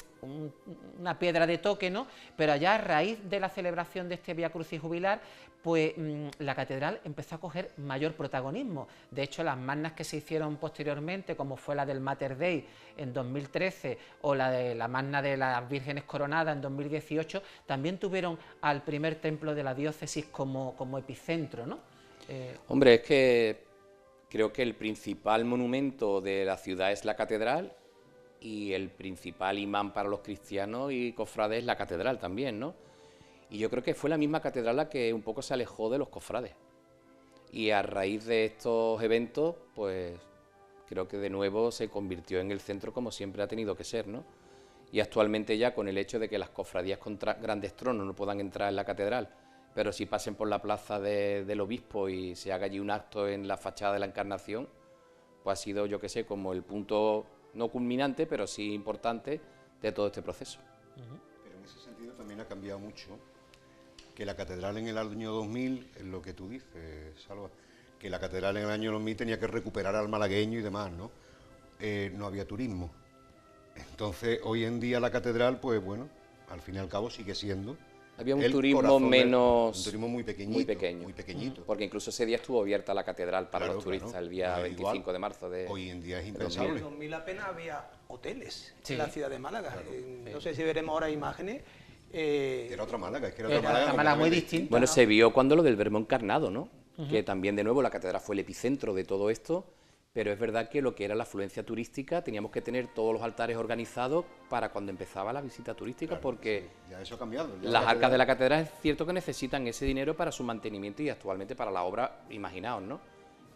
una piedra de toque, ¿no?, pero allá a raíz de la celebración de este Vía Crucis jubilar, pues la catedral empezó a coger mayor protagonismo. De hecho, las magnas que se hicieron posteriormente, como fue la del Mater Dei en 2013 o la de la magna de las Vírgenes Coronadas en 2018, también tuvieron al primer templo de la diócesis como epicentro, ¿no? Hombre, es que creo que el principal monumento de la ciudad es la catedral y el principal imán para los cristianos y cofrades es la catedral también, ¿no? Y yo creo que fue la misma catedral la que un poco se alejó de los cofrades. Y a raíz de estos eventos, pues creo que de nuevo se convirtió en el centro como siempre ha tenido que ser, ¿no? Y actualmente ya con el hecho de que las cofradías con grandes tronos no puedan entrar en la catedral, pero si pasen por la plaza del obispo y se haga allí un acto en la fachada de la Encarnación, pues ha sido, yo qué sé, como el punto no culminante, pero sí importante de todo este proceso. Pero en ese sentido también ha cambiado mucho, que la catedral en el año 2000, es lo que tú dices, Salva, que la catedral en el año 2000 tenía que recuperar al malagueño y demás, ¿no? No había turismo. Entonces, hoy en día la catedral, pues bueno, al fin y al cabo sigue siendo... Había un turismo menos... Un turismo muy pequeñito. Muy pequeño. Muy pequeñito. Porque incluso ese día estuvo abierta la catedral para Claro, los turistas, claro. el día No es 25 igual. de marzo de... Hoy en día es En impensable. el 2000 apenas había hoteles Sí. en la ciudad de Málaga. No sé si veremos ahora imágenes. Era otra Málaga, es que era Era otra Málaga, otra Málaga muy completamente distinta. Bueno, se vio cuando lo del Verbo Encarnado, ¿no? Que también, de nuevo, la catedral fue el epicentro de todo esto, pero es verdad que lo que era la afluencia turística teníamos que tener todos los altares organizados para cuando empezaba la visita turística, Claro, porque sí, ya eso ha cambiado. Ya las la arcas de la catedral es cierto que necesitan ese dinero para su mantenimiento y actualmente para la obra, imaginaos, ¿no?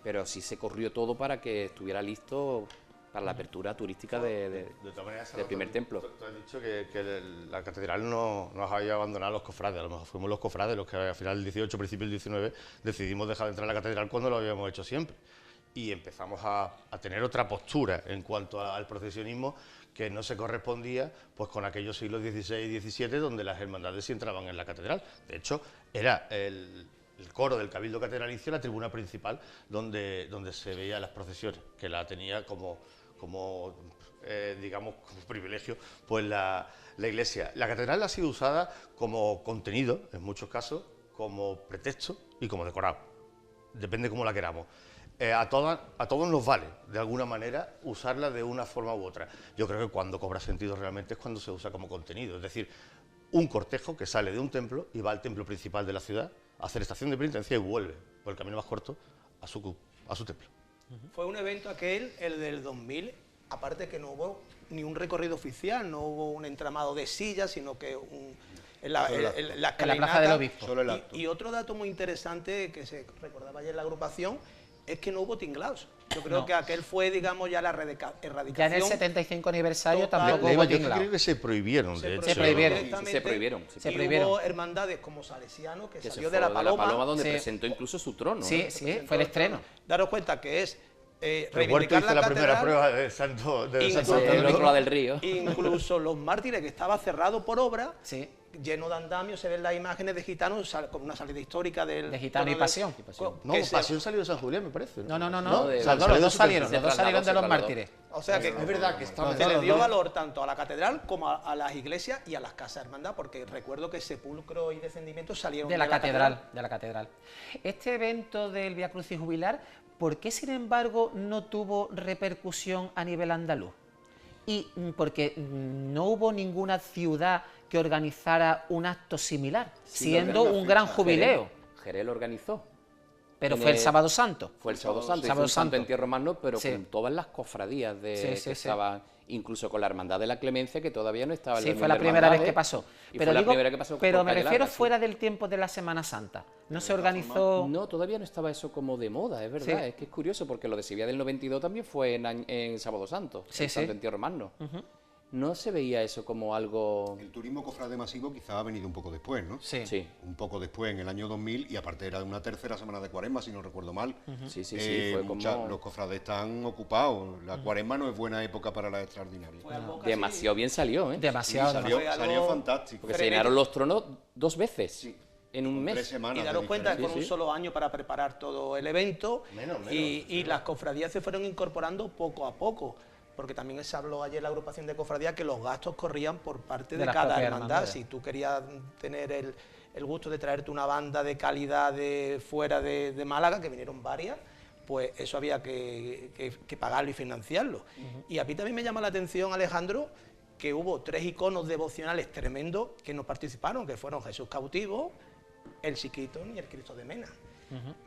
Pero sí se corrió todo para que estuviera listo para la apertura turística De todas maneras, del primer templo. Tú has dicho que la catedral no nos había abandonado los cofrades, a lo mejor fuimos los cofrades los que al final del 18, principio del 19, decidimos dejar de entrar a la catedral cuando lo habíamos hecho siempre. Y empezamos a tener otra postura en cuanto al procesionismo que no se correspondía pues con aquellos siglos XVI y XVII donde las hermandades sí entraban en la catedral. De hecho, era el coro del Cabildo Catedralicio la tribuna principal donde se veían las procesiones, que la tenía como digamos, como privilegio, pues la iglesia. La catedral ha sido usada como contenido, en muchos casos, como pretexto y como decorado. Depende cómo la queramos. A todos nos vale, de alguna manera, usarla de una forma u otra. Yo creo que cuando cobra sentido realmente es cuando se usa como contenido. Es decir, un cortejo que sale de un templo y va al templo principal de la ciudad a hacer estación de penitencia y vuelve por el camino más corto a su templo. Fue un evento aquel, el del 2000, aparte que no hubo ni un recorrido oficial, no hubo un entramado de sillas, sino que en la Plaza del Obispo. Solo el acto. Y otro dato muy interesante que se recordaba ayer en la agrupación es que no hubo tinglados. Yo creo No. que aquel fue, digamos, ya la erradicación. Ya en el 75 aniversario total. tampoco Leiva, hubo yo tinglado. creo que se prohibieron, de hecho. Se prohibieron. directamente, Se prohibieron, sí. Se y prohibieron. hubo hermandades como Salesiano, que Que se salió fue de la Paloma. donde Sí. presentó incluso su trono. Sí, ¿no? sí, fue el estreno. Daros cuenta que es El Huerto reivindicar hizo la primera catedral, prueba de Santo Incluso- Santo Del otro Domingo. lado del río. Incluso Los Mártires, que estaba cerrado por obra, Sí. lleno de andamios, se ven las imágenes de gitanos, con una salida histórica del... De Gitano y bueno, Pasión. No, que se- Pasión salió de San Julián, me parece. No, No, los de- dos, salió los de dos su salieron, se los dos salieron de trasladó, los mártires. O sea que Es verdad que estaba... se le dio valor tanto a la catedral como a las iglesias y a las casas de hermandad, porque recuerdo que sepulcro y descendimiento salieron De la catedral, de la catedral. Este evento del Vía Crucis jubilar, ¿por qué sin embargo no tuvo repercusión a nivel andaluz? Y porque no hubo ninguna ciudad que organizara un acto similar, Sí, siendo una un gran fecha. jubileo. Jerez lo organizó. Pero fue el Sábado Santo. Fue el Sábado Santo, Sábado un santo Santo. en Tierra Magno, pero Sí. con todas las cofradías que sí. estaban, incluso con la Hermandad de la Clemencia, que todavía no estaba en Sí, la fue la Unión de primera vez Hermandades, que pasó. y Pero fue la digo, primera que pasó pero por me Calle refiero Larga, sí. fuera del tiempo de la Semana Santa. No se organizó... No, todavía no estaba eso como de moda, es verdad. Sí. Es que es curioso, porque lo de Sevilla del 92 también fue en Sábado Santo, Sí, el sí. Santo Entierro Magno. No se veía eso como algo... El turismo cofrade masivo quizá ha venido un poco después, ¿no? Sí. Sí, Un poco después, en el año 2000, y aparte era una tercera semana de Cuaresma, si no recuerdo mal. sí, fue como... Los cofrades están ocupados. La Cuaresma no es buena época para la extraordinaria. Fue algo casi- Demasiado bien salió, ¿eh? Sí, Demasiado. salió, Fue algo salió fantástico. Porque se llenaron los tronos 2 veces Sí. en un Con 3 mes. semanas Y de daros cuenta que diferencia. con un solo año para preparar todo el evento Menos, y las cofradías se fueron incorporando poco a poco, porque también se habló ayer en la agrupación de cofradías que los gastos corrían por parte De de las cada propias hermandad. hermandades. Si tú querías tener el gusto de traerte una banda de calidad de fuera de Málaga, que vinieron varias, pues eso había que pagarlo y financiarlo. Y a mí también me llama la atención, Alejandro, que hubo 3 iconos devocionales tremendos que no participaron, que fueron Jesús cautivo, el Chiquitón y el Cristo de Mena.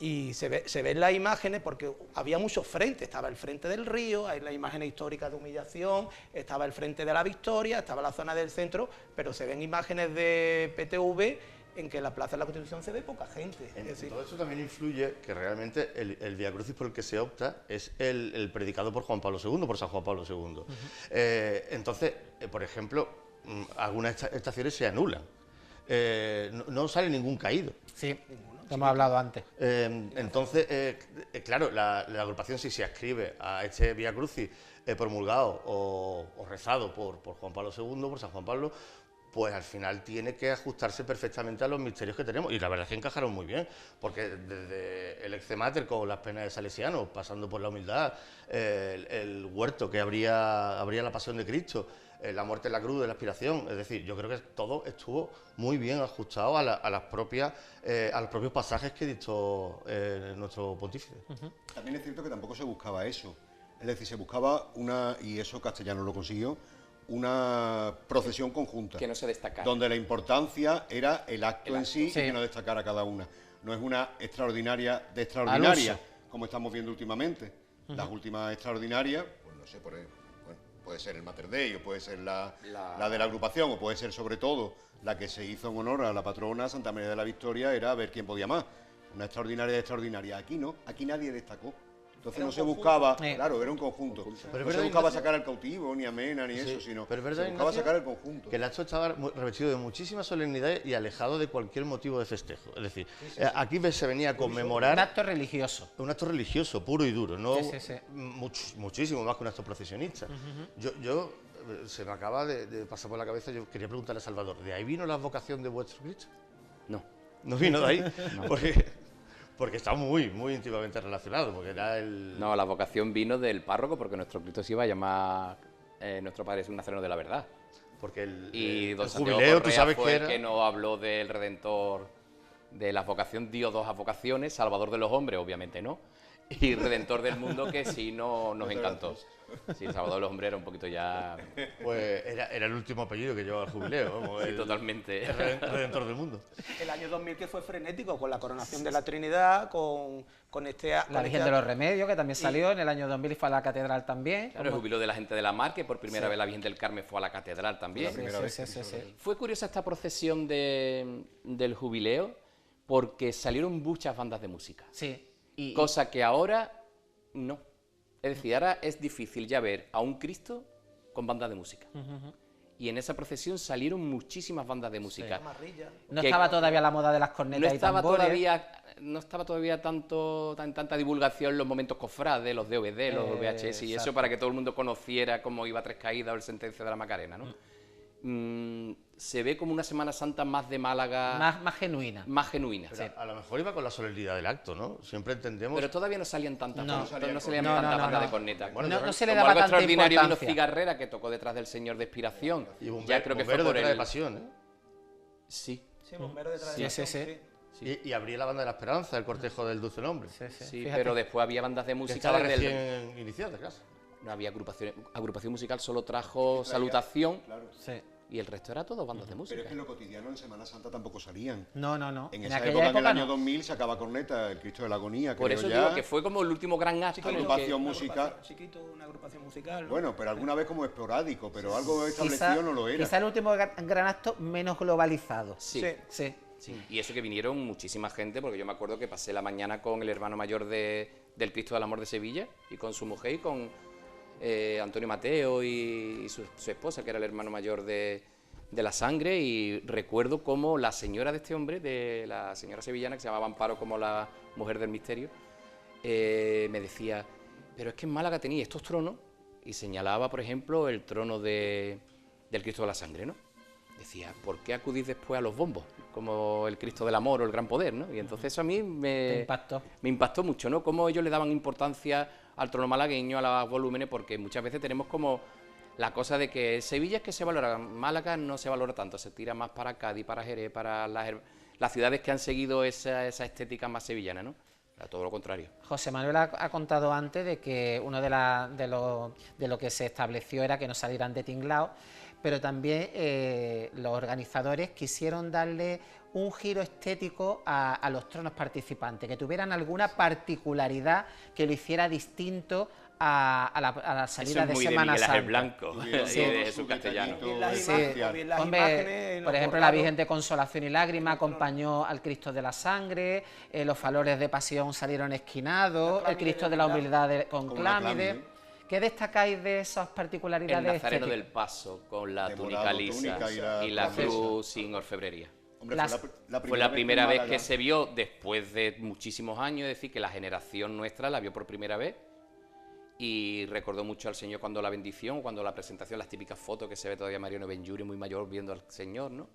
Y se ven las imágenes porque había muchos frentes, estaba el frente del río, hay las imágenes históricas de humillación, estaba el frente de la Victoria, estaba la zona del centro, pero se ven imágenes de PTV en que en la Plaza de la Constitución se ve poca gente. Es En decir, todo eso también influye que realmente el Vía Crucis por el que se opta es el predicado por Juan Pablo II, por San Juan Pablo II. Entonces, por ejemplo, algunas estaciones se anulan. No sale ningún caído. Sí, lo hemos hablado antes. Entonces, claro, la agrupación si se adscribe a este Vía Crucis promulgado o rezado por Juan Pablo II, por San Juan Pablo, pues al final tiene que ajustarse perfectamente a los misterios que tenemos. Y la verdad es que encajaron muy bien, porque desde el Excemater con las penas de Salesiano, pasando por la humildad, el huerto que abría la pasión de Cristo, la muerte en la cruz de la aspiración, es decir, yo creo que todo estuvo muy bien ajustado a los propios pasajes que dictó nuestro pontífice. También es cierto que tampoco se buscaba eso. Es decir, se buscaba y eso Castellano lo consiguió, una procesión conjunta. Que no se destacara. Donde la importancia era el acto en sí Sí. y que no destacara cada una. No es una extraordinaria de extraordinaria, uso. como estamos viendo últimamente. Las últimas extraordinarias, pues no sé, bueno, puede ser el Mater Dei, o puede ser la de la agrupación, o puede ser sobre todo la que se hizo en honor a la patrona Santa María de la Victoria, era ver quién podía más. Una extraordinaria de extraordinaria. Aquí no, aquí nadie destacó. Entonces no se buscaba, claro, era un conjunto. Pero No es se verdad, buscaba Ignacio, sacar al cautivo, ni a Mena, ni Sí, eso, sino pero es se verdad, buscaba Ignacio, sacar el conjunto. que el acto estaba revestido de muchísima solemnidad y alejado de cualquier motivo de festejo. Es decir, aquí se venía a Un conmemorar acto religioso. un acto religioso puro y duro, no Sí, sí, sí. muchísimo más que un acto procesionista. Se me acaba de pasar por la cabeza, yo quería preguntarle a Salvador, ¿de ahí vino la vocación de vuestro Cristo? No. ¿No vino de ahí? Porque está muy, muy íntimamente relacionado, porque era el... No, la vocación vino del párroco, porque nuestro Cristo se iba a llamar Nuestro Padre es un Nazareno de la Verdad. Porque Y don el Santiago jubileo, tú Correa sabes fue que el era... que nos habló del Redentor, de la vocación, dio 2 vocaciones, Salvador de los hombres, obviamente no, y Redentor del mundo, que sí nos encantó. Sí, Salvador de los hombres era un poquito ya... Pues era el último apellido que llevaba el jubileo, vamos, Sí, el totalmente. Redentor del mundo. el año 2000 que fue frenético, con la coronación de la Trinidad, con este... La Virgen de los Remedios, que también salió en el año 2000 y fue a la catedral también. Claro, el jubileo de la gente de la Mar, que por primera vez la Virgen del Carmen fue a la catedral también. Sí. Fue curiosa esta procesión del jubileo, porque salieron muchas bandas de música. Sí. Y, Cosa que ahora no. Es decir, ahora es difícil ya ver a un Cristo con bandas de música. Y en esa procesión salieron muchísimas bandas de música. Marrilla. no que- estaba todavía la moda de las No cornetas y estaba tambores. todavía tanta divulgación los momentos cofrades, los DVD, los VHS y eso, exacto. para que todo el mundo conociera cómo iba Tres Caídas o el Sentencia de la Macarena, ¿no? Se ve como una Semana Santa más de Málaga, Más genuina. más genuina. Pero a lo mejor iba con la solemnidad del acto, ¿no? Siempre entendemos... Pero todavía no salían tantas No, salían no, tantas no, bandas no. de corneta. Bueno, no se le Como daba algo tanta extraordinario vino importancia. Cigarrera, que tocó detrás del Señor de Expiración. Y Ya creo que fue por de el... pasión, ¿eh? Sí, Sí, bombero de Sí, tradición, sí. Y abría la banda de la esperanza, el cortejo del dulce nombre. Sí, sí. sí, Fíjate. pero después había bandas de Que música estaba desde el... recién iniciada, casi. No había agrupación musical, solo trajo Salutación Claro. Sí. y el resto era todo bandas de música. Pero es que en lo cotidiano en Semana Santa tampoco salían. No, no, no. En En esa aquella época, en el época año no. 2000, sacaba corneta el Cristo de la Agonía, Por creo eso ya. digo que fue como el último gran acto. en el que- agrupación musical. Chiquito, una agrupación musical. ¿no? Bueno, pero alguna vez como esporádico, pero algo establecido no lo era. Quizá el último gran acto menos globalizado. Sí. Sí. Sí. Sí, y eso que vinieron muchísima gente, porque yo me acuerdo que pasé la mañana con el hermano mayor del Cristo del Amor de Sevilla y con su mujer y con Antonio Mateo y su esposa, que era el hermano mayor de la Sangre, y recuerdo cómo la señora de este hombre, de la señora sevillana, que se llamaba Amparo como la mujer del misterio, me decía, pero es que en Málaga tenía estos tronos, y señalaba, por ejemplo, el trono del Cristo de la Sangre, ¿no? Decía, ¿por qué acudís después a los bombos? Como el Cristo del Amor o el Gran Poder, ¿no? Y entonces eso a mí Te impactó. me impactó mucho, ¿no? Cómo ellos le daban importancia al trono malagueño, a los volúmenes, porque muchas veces tenemos como la cosa de que Sevilla es que se valora, Málaga no se valora tanto, se tira más para Cádiz, para Jerez, para las ciudades que han seguido esa estética más sevillana, ¿no? Era todo lo contrario. José Manuel ha contado antes de que uno de lo que se estableció era que no salieran de tinglao, pero también los organizadores quisieron darle un giro estético a los tronos participantes, que tuvieran alguna particularidad que lo hiciera distinto a la salida Eso es muy de Semana Miguel Ángel Santa. Blanco Sí. y de Jesús Castellano. Bien las Sí. imágenes, bien las Hombre, imágenes, por los ejemplo, la bordados. Virgen de Consolación y Lágrima acompañó al Cristo de la Sangre, los valores de pasión salieron esquinados, La el Cristo clámide de la de humildad con Con la clámide. clámide. ¿Qué destacáis de esas El particularidades Nazareno estéticas? del Paso con la De túnica morado, lisa túnica y la francesa. cruz sin orfebrería. Hombre, Las- Fue la primera vez Málaga- que se vio después de muchísimos años, es decir, que la generación nuestra la vio por primera vez y recordó mucho al Señor cuando la bendición, cuando la presentación, las típicas fotos que se ve todavía Mariano Benjuri muy mayor viendo al Señor, ¿no?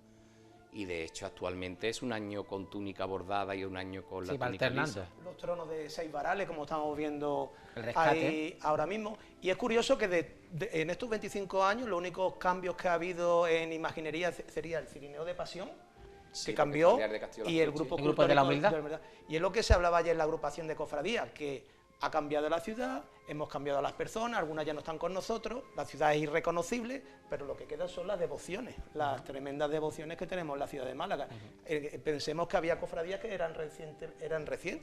Y de hecho actualmente es un año con túnica bordada y un año con la Sí, va túnica alternando. lisa. Los tronos de 6 varales, como estamos viendo El rescate. ahí ahora mismo. Y es curioso que en estos 25 años los únicos cambios que ha habido en imaginería sería el Cirineo de Pasión, Sí, que porque cambió, familiar de Castillo y Las el Cruces. grupo, El grupo de la cultórico humildad. Y es lo que se hablaba ayer en la agrupación de cofradías, que ha cambiado la ciudad, hemos cambiado a las personas, algunas ya no están con nosotros, la ciudad es irreconocible, pero lo que quedan son las devociones, las tremendas devociones que tenemos en la ciudad de Málaga. Pensemos que había cofradías que eran recientes,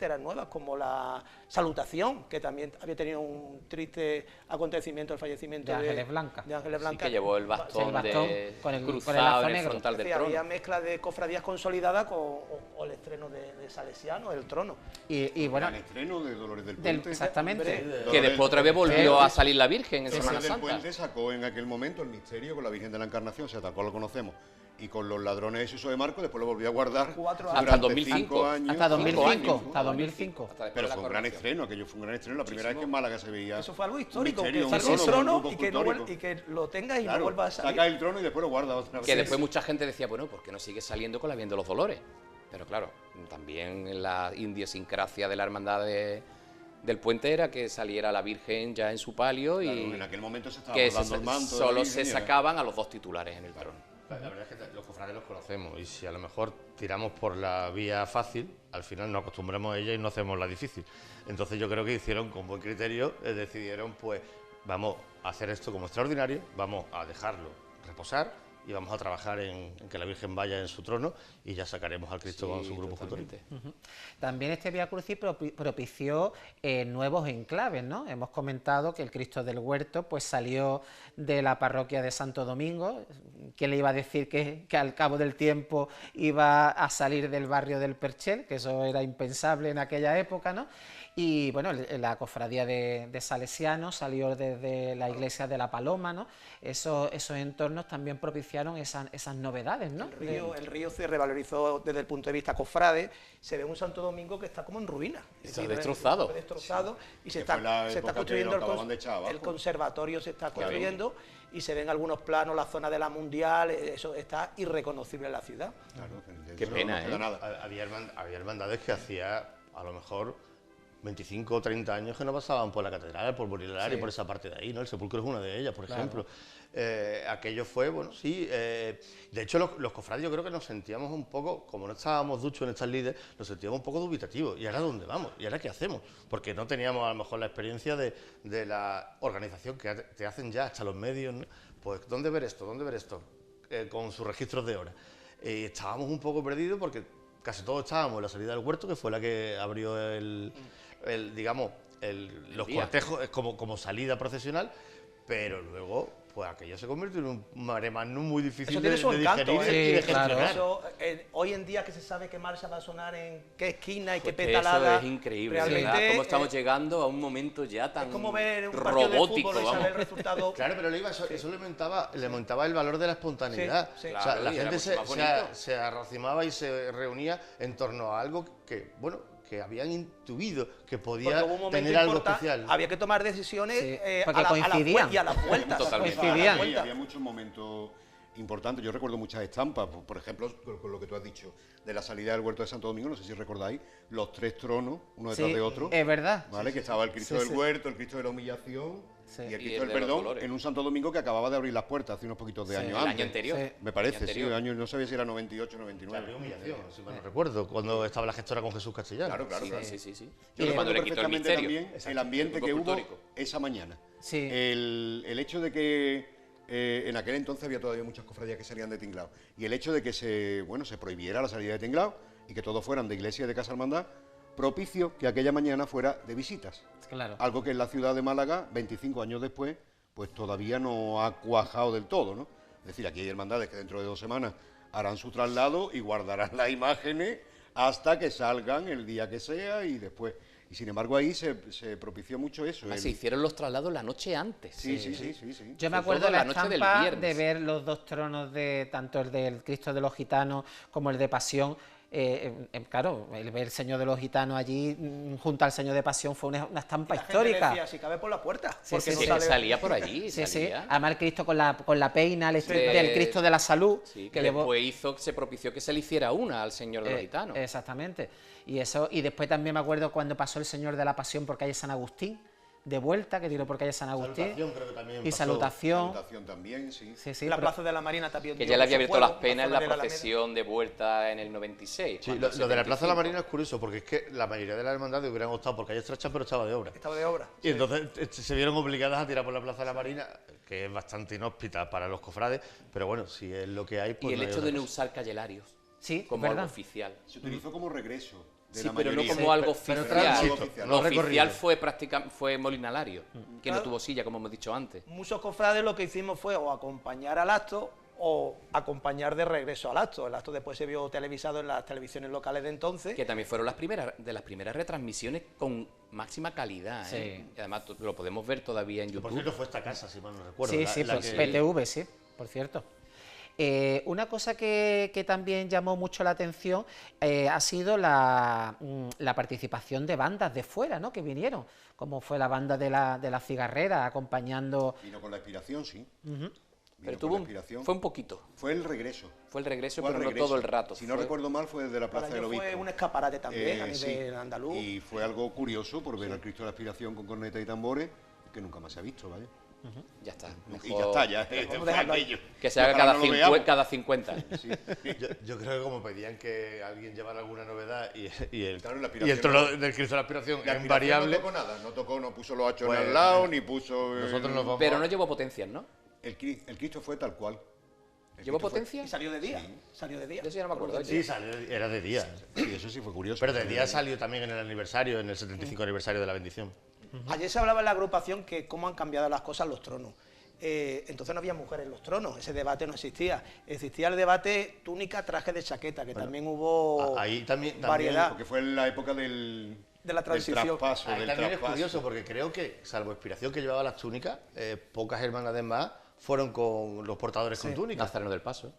eran nuevas, como la Salutación, que también había tenido un triste acontecimiento, el fallecimiento De Ángeles Blanca. de Ángeles Sí, Blanca. que llevó el Sí, bastón, el bastón con el cruzado lazo en el negro. frontal Es del decir, había trono. mezcla de cofradías consolidadas o el estreno de Salesiano, el trono. Y bueno, Gran estreno de Dolores del del- Puente. exactamente. Que después otra vez volvió a salir la Virgen en Dolores Semana del Santa. Puente sacó en aquel momento el misterio con la Virgen de la Encarnación, o sea, tal cual lo conocemos, y con los ladrones de Suso de Marco, después lo volvió a guardar 4 Hasta durante 2005. 5 años. Hasta 2005. años. Hasta 2005. Hasta después Pero de la fue un gran coronación. estreno, aquello fue un gran estreno, la primera vez que en Málaga se veía. Eso fue algo un histórico, misterio, que un salga un trono, trono un grupo y que, no cultórico. y que lo tengas y no Claro, vuelva a salir. saca el trono y después lo guarda otra vez. Que después mucha gente decía, bueno, ¿por qué no sigue saliendo con la Virgen de los Dolores? Pero claro, también la idiosincrasia de la hermandad del puente era que saliera la Virgen ya en su palio Claro, y en aquel momento se estaba que bordando el manto de la solo Virgen se y era- sacaban a los dos titulares en el varón. La verdad es que los cofrades los conocemos y si a lo mejor tiramos por la vía fácil, al final nos acostumbramos a ella y no hacemos la difícil. Entonces yo creo que hicieron con buen criterio, decidieron pues vamos a hacer esto como extraordinario, vamos a dejarlo reposar y vamos a trabajar en que la Virgen vaya en su trono y ya sacaremos al Cristo con su grupo totalmente. futuro. También este Vía Crucis propició nuevos enclaves, ¿no? Hemos comentado que el Cristo del Huerto pues salió de la parroquia de Santo Domingo. ¿Quién le iba a decir que al cabo del tiempo iba a salir del barrio del Perchel? Que eso era impensable en aquella época, ¿no? Y bueno, la cofradía de Salesianos salió desde la iglesia de la Paloma, ¿no? Esos entornos también propiciaron esas novedades, ¿no? El río se revalorizó desde el punto de vista cofrade. Se ve un Santo Domingo que está como en ruinas. Es Está decir, destrozado. destrozado y se Que fue la está época que construyendo lo acababan de echar abajo. el conservatorio, se está Claro. construyendo y se ven algunos planos, la zona de la Mundial, eso está irreconocible en la ciudad. Claro, Qué eso pena, no queda ¿eh? nada. Había hermandades que hacía a lo mejor 25 o 30 años que no pasaban por la catedral, por Borilar y por esa parte de ahí, ¿no? El sepulcro es una de ellas, por ejemplo. Aquello fue, bueno, sí. De hecho, los cofrades yo creo que nos sentíamos un poco, como no estábamos duchos en estas lides, nos sentíamos un poco dubitativos. ¿Y ahora dónde vamos? ¿Y ahora qué hacemos? Porque no teníamos a lo mejor la experiencia de la organización que te hacen ya hasta los medios, ¿no? Pues, ¿dónde ver esto? ¿Dónde ver esto? con sus registros de horas. Estábamos un poco perdidos porque casi todos estábamos en la salida del huerto, que fue la que abrió los cortejos como salida procesional, pero luego pues aquello se convirtió en un mare magnum muy difícil Eso tiene su encanto, digerir y de claro. gestionar. Eso, hoy en día que se sabe qué marcha va a sonar en qué esquina y qué Pues petalada. eso es increíble, realmente, ¿verdad? Cómo estamos llegando a un momento ya tan es como ver un partido de robótico, fútbol y saber el vamos. resultado. Claro, pero eso le aumentaba el valor de la espontaneidad. Sí, sí. O sea, Claro, la y era gente mucho más bonito. se arracimaba y se reunía en torno a algo que, bueno, que habían intuido que Porque podía hubo un momento tener algo importante, especial. había que tomar decisiones Sí, a porque la coincidían. y a las vueltas. Totalmente. a la Coincidían. Sí, vuelta. había muchos momentos importantes. Yo recuerdo muchas estampas, por ejemplo, con lo que tú has dicho, de la salida del Huerto de Santo Domingo, no sé si recordáis, los 3 tronos, uno detrás Sí, de otro. es verdad. ¿Vale? Que estaba el Cristo Sí, del sí. Huerto, el Cristo de la Humillación Sí. y el Y Cristo el del de los Perdón Dolores. en un Santo Domingo que acababa de abrir las puertas hace unos poquitos de Sí. años El antes. año anterior. Sí. Me parece, El sí, anterior. año, no sabía si era 98 o 99. La humillación, si mal no recuerdo, cuando estaba la gestora con Jesús Castellano. Claro, claro, Sí, claro. sí, sí, sí. Yo Y recuerdo cuando le quitó el perfectamente misterio. también el ambiente el que hubo escultórico. esa mañana. Sí. El hecho de que en aquel entonces había todavía muchas cofradías que salían de tinglao. Y el hecho de que se prohibiera la salida de tinglao y que todos fueran de iglesia y de casa hermandad, propicio que aquella mañana fuera de visitas. Claro. Algo que en la ciudad de Málaga, 25 años después, pues todavía no ha cuajado del todo, ¿no? Es decir, aquí hay hermandades que dentro de 2 semanas harán su traslado y guardarán las imágenes hasta que salgan el día que sea y después. Y sin embargo ahí se propició mucho eso. Se hicieron los traslados la noche antes. Sí. Yo me Sobre acuerdo todo de la la noche del estampa viernes. de ver los dos tronos de tanto el del Cristo de los Gitanos como el de Pasión. Claro, el ver el Señor de los Gitanos allí junto al Señor de Pasión fue una estampa La gente histórica. decía, si cabe por la puerta. Sí, porque sí, no Sí, sí. que sale- salía por allí, Sí, sí. salía. Además el Cristo con la peina, el Sí. del Cristo de la Salud. Sí, que llevó- después se propició que se le hiciera una al Señor de los Gitanos. Exactamente. Y después también me acuerdo cuando pasó el Señor de la Pasión por calle San Agustín, de vuelta, que tiró por calle San Agustín. Salutación creo que también Y pasó. salutación. Salutación también, sí. Sí, sí, la pero- plaza de la Marina también. Que dio ya le había mucho abierto las juego, penas en zona la de Alameda. procesión de vuelta en el 96. Sí, cuando lo el de la Plaza de la 75. Marina es curioso, porque es que la mayoría de las hermandades hubieran optado por calle estrecha, pero estaba de obra. Estaba de obra. Y entonces se vieron obligadas a tirar por la Plaza de la Marina, que es bastante inhóspita para los cofrades, pero bueno, si es lo que hay, pues Y el no hay hecho otra de no cosa. usar callelarios Sí, como ¿verdad? algo oficial. Se utilizó como regreso de Sí, la pero no mayoría. como algo pero oficial. tránsito, Lo no recorrido. oficial fue Molinalario, que no Claro. tuvo silla, como hemos dicho antes. Muchos cofrades lo que hicimos fue o acompañar al acto o acompañar de regreso al acto. El acto después se vio televisado en las televisiones locales de entonces. Que también fueron las primeras retransmisiones con máxima calidad. ¿eh? Sí. Y además lo podemos ver todavía en Por YouTube. cierto, fue esta casa, si mal no recuerdo. Sí, la- sí, la pues, que- PTV, sí, por cierto. Una cosa que también llamó mucho la atención ha sido la participación de bandas de fuera, ¿no? Que vinieron, como fue la banda de la Cigarrera acompañando. Vino con la inspiración, sí. Vino Pero con tuvo la un, inspiración. fue un poquito. Fue el regreso. Fue el regreso, Fue al pero no regreso. todo el rato. Si no Fue- recuerdo mal, fue desde la Para Plaza del ellos Obispo. fue un escaparate también a nivel Sí. andaluz. Y fue algo curioso por ver al Cristo de la Aspiración con corneta y tambores, que nunca más se ha visto, ¿vale? Ya está. Y mejor ya está, ya. Vamos a fue dejarlo ahí. aquello. Que se haga Ojalá cada, no lo veamos. cada 50. Sí. Yo creo que como pedían que alguien llevara alguna novedad y el, Claro, la y aspiración el trono no- del Cristo de la Aspiración La es aspiración invariable, No tocó nada, no puso los hachos Pues, al lado, ni puso. nosotros nos vamos Pero a- no llevó potencias, ¿no? El Cristo fue tal cual. El ¿Llevó Cristo fue- potencia? Y salió de día. Salió de día. De eso ya no me acuerdo. Sí, salió, era de día. Sí, eso sí fue curioso. Pero de día salió también en el aniversario, en el 75 aniversario de la bendición. Ayer se hablaba en la agrupación que cómo han cambiado las cosas los tronos. Entonces no había mujeres en los tronos, ese debate no existía. Existía el debate túnica, traje de chaqueta, que también hubo Ahí también- variedad Porque fue en la época del. de la transición. Del traspaso, Ahí del también es traspaso. curioso porque creo que, salvo Inspiración que llevaba las túnicas, pocas hermanas más fueron con los portadores con túnicas. Nazareno del Paso.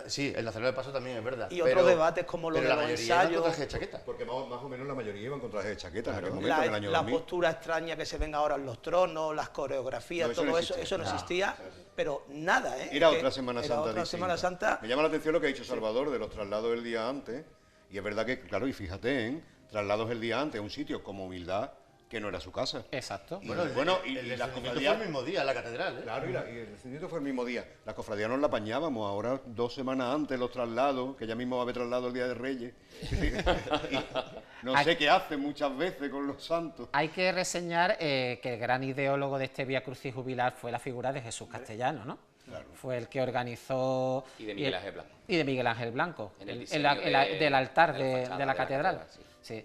Sí, el Nazareno del Paso también es verdad. Y otros debates como lo pero de la los mayoría iban con ensayos. traje de chaqueta. Porque más o menos la mayoría iban con trajes de chaqueta en aquel momento, La, en el año la 2000. postura extraña que se ven ahora en los tronos, las coreografías, No, eso no todo eso, existía. eso no existía, pero nada, ¿eh? Era Que otra Semana era Santa otra distinta. Semana Santa. Me llama la atención lo que ha dicho Salvador de los traslados el día antes. Y es verdad que, claro, y fíjate, ¿eh? Traslados el día antes a un sitio como Humildad, que no era su casa. Exacto. Y, Bueno, y el las descendimiento fue cofradías. el mismo día en la catedral. Claro, y el descendimiento fue el mismo día. Las cofradías nos la apañábamos, ahora 2 semanas antes los traslados, que ya mismo va a haber traslado el Día de Reyes. Y no sé qué hacen muchas veces con los santos. Hay que reseñar que el gran ideólogo de este Vía Crucis Jubilar fue la figura de Jesús Castellano, ¿no? fue el que organizó... Y de Miguel Ángel Blanco. Y de Miguel Ángel Blanco, En el el- diseño del altar de la de fachada la de catedral. catedral, Sí.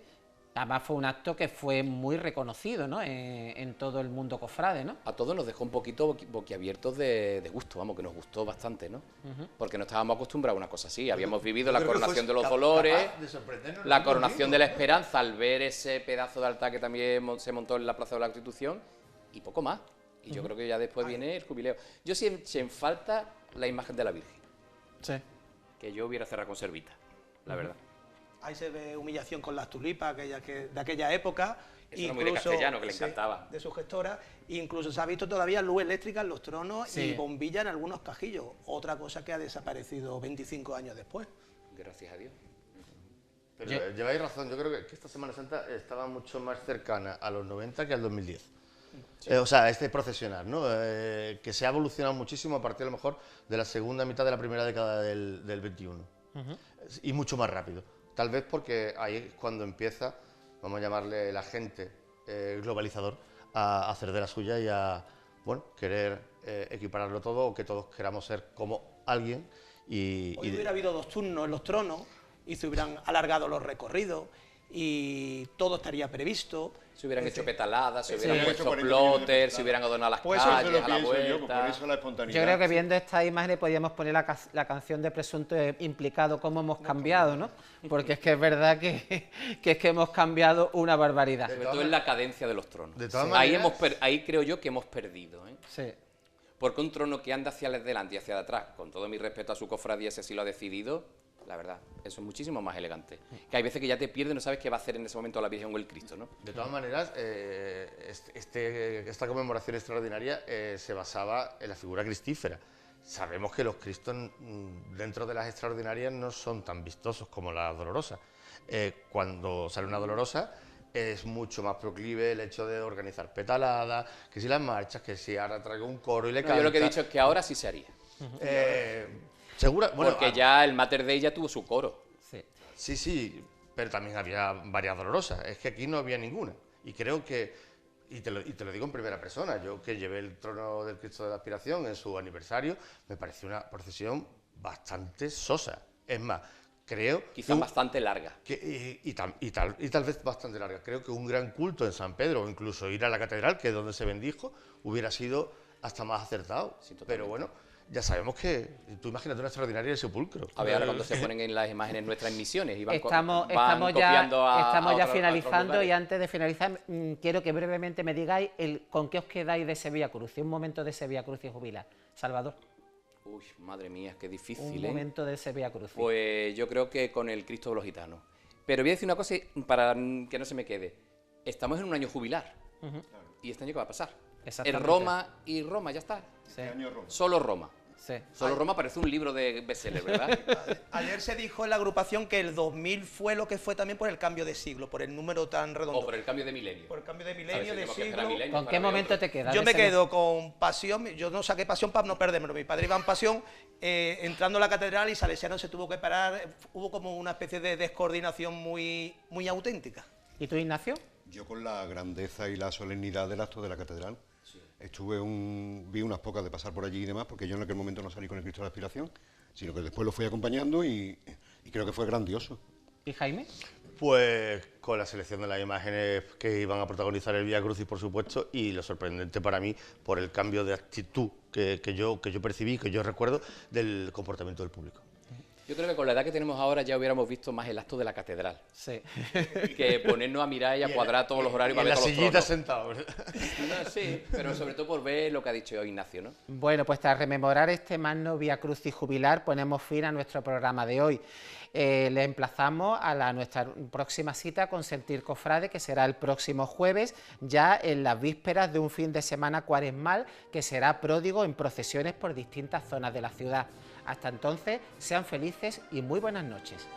Además fue un acto que fue muy reconocido, ¿no?, en todo el mundo cofrade, ¿no? A todos nos dejó un poquito boquiabiertos de gusto, vamos, que nos gustó bastante, ¿no? Porque no estábamos acostumbrados a una cosa así. Habíamos vivido la Yo creo que coronación fue de los dolores, capaz de sorprendernos la en coronación un de la esperanza, al ver ese pedazo de altar que también se montó en la Plaza de la Constitución, y poco más. Y yo creo que ya después viene el jubileo. Yo sí eché en falta la imagen de la Virgen, Sí. que yo hubiera cerrado con servita, la verdad. Ahí se ve humillación con las tulipas de aquella época. Eso era muy de Castellano, que le sí, encantaba. de su gestora. Incluso se ha visto todavía luz eléctrica en los tronos Sí. y bombilla en algunos cajillos. Otra cosa que ha desaparecido 25 años después. Gracias a Dios. Pero lleváis razón, yo creo que esta Semana Santa estaba mucho más cercana a los 90 que al 2010. O sea, este procesionar, ¿no? Que se ha evolucionado muchísimo a partir a lo mejor de la segunda mitad de la primera década del 21. Y mucho más rápido. Tal vez porque ahí es cuando empieza, vamos a llamarle el agente globalizador, a hacer de la suya y a, bueno, querer equipararlo todo, o que todos queramos ser como alguien. Hoy hubiera habido 2 turnos en los tronos y se hubieran alargado los recorridos y todo estaría previsto. Se hubieran Es hecho decir, petaladas, se hubieran hubieran puesto hecho 40 millones de plotters, se petaladas. hubieran adornado las Pues eso es calles, lo a la pienso yo, vuelta. por eso la espontaneidad. Yo creo que viendo estas imágenes podríamos poner la canción de Presunto Implicado, cómo hemos cambiado, ¿no? Porque es que es verdad que es que hemos cambiado una barbaridad. Sobre todo en la cadencia de los tronos. De todas Ahí, maneras- ahí creo yo que hemos perdido, ¿eh? Sí. Porque un trono que anda hacia adelante y hacia atrás, con todo mi respeto a su cofradía, ese sí lo ha decidido, la verdad, eso es muchísimo más elegante. Que hay veces que ya te pierdes y no sabes qué va a hacer en ese momento la Virgen o el Cristo, ¿no? De todas maneras, esta conmemoración extraordinaria se basaba en la figura cristífera. Sabemos que los Cristos dentro de las extraordinarias no son tan vistosos como la dolorosa. Cuando sale una dolorosa es mucho más proclive el hecho de organizar petaladas, que si las marchas, que si ahora traigo un coro y le No, canta. yo lo que he dicho es que ahora sí se haría. Segura, bueno, Porque ya el Mater Dei ya tuvo su coro. Sí. sí, pero también había varias dolorosas. Es que aquí no había ninguna. Y creo que, y te lo digo en primera persona, yo que llevé el trono del Cristo de la Aspiración en su aniversario, me pareció una procesión bastante sosa. Es más, creo Quizá bastante larga. y tal vez bastante larga. Creo que un gran culto en San Pedro, o incluso ir a la catedral, que es donde se bendijo, hubiera sido hasta más acertado. Sí, totalmente. Pero bueno, ya sabemos que, tú imagínate una extraordinaria del sepulcro. A ver, ahora cuando se ponen en las imágenes nuestras misiones y van, Estamos copiando ya otros finalizando, lugares. y antes de finalizar quiero que brevemente me digáis con qué os quedáis de ese Vía Crucis, un momento de ese Vía Crucis jubilar. Salvador, Uy, madre mía, qué un difícil, ¿eh? momento de ese Vía Crucis. Pues yo creo que con el Cristo de los Gitanos. Pero voy a decir una cosa para que no se me quede. Estamos en un año jubilar. ¿Y este año qué va a pasar? En Exactamente. Roma y Roma, ya está. Sí, Año Roma. Solo Roma. sí. Solo Roma parece un libro de bestseller, ¿verdad? Ayer se dijo en la agrupación que el 2000 fue lo que fue también por el cambio de siglo, por el número tan redondo. O por el cambio de milenio. Por el cambio de A ver si milenio, de tenemos que esperar siglo. milenios ¿Con para qué ver momento otro. te quedas? Yo de me ese- quedo con pasión, yo no saqué pasión para no perdérmelo. Mi padre iba en pasión, entrando a la catedral y Salesiano se tuvo que parar, hubo como una especie de descoordinación muy auténtica. ¿Y tú, Ignacio? Yo con la grandeza y la solemnidad del acto de la catedral, vi unas pocas de pasar por allí y demás, porque yo en aquel momento no salí con el Cristo de la Aspiración, sino que después lo fui acompañando y creo que fue grandioso. ¿Y Jaime? Pues con la selección de las imágenes que iban a protagonizar el Vía Crucis, por supuesto, y lo sorprendente para mí por el cambio de actitud que yo percibí, que yo recuerdo del comportamiento del público. Yo creo que con la edad que tenemos ahora ya hubiéramos visto más el acto de la catedral. Sí. Que ponernos a mirar y a cuadrar todos los horarios Y en para la ver todos sillita los sentado, ¿verdad? tronos. No, sí, pero sobre todo por ver lo que ha dicho hoy Ignacio, ¿no? Bueno, pues tras rememorar este magno Vía Crucis jubilar, ponemos fin a nuestro programa de hoy. Le emplazamos a nuestra próxima cita con Sentir Cofrade, que será el próximo jueves, ya en las vísperas de un fin de semana cuaresmal que será pródigo en procesiones por distintas zonas de la ciudad. Hasta entonces, sean felices y muy buenas noches.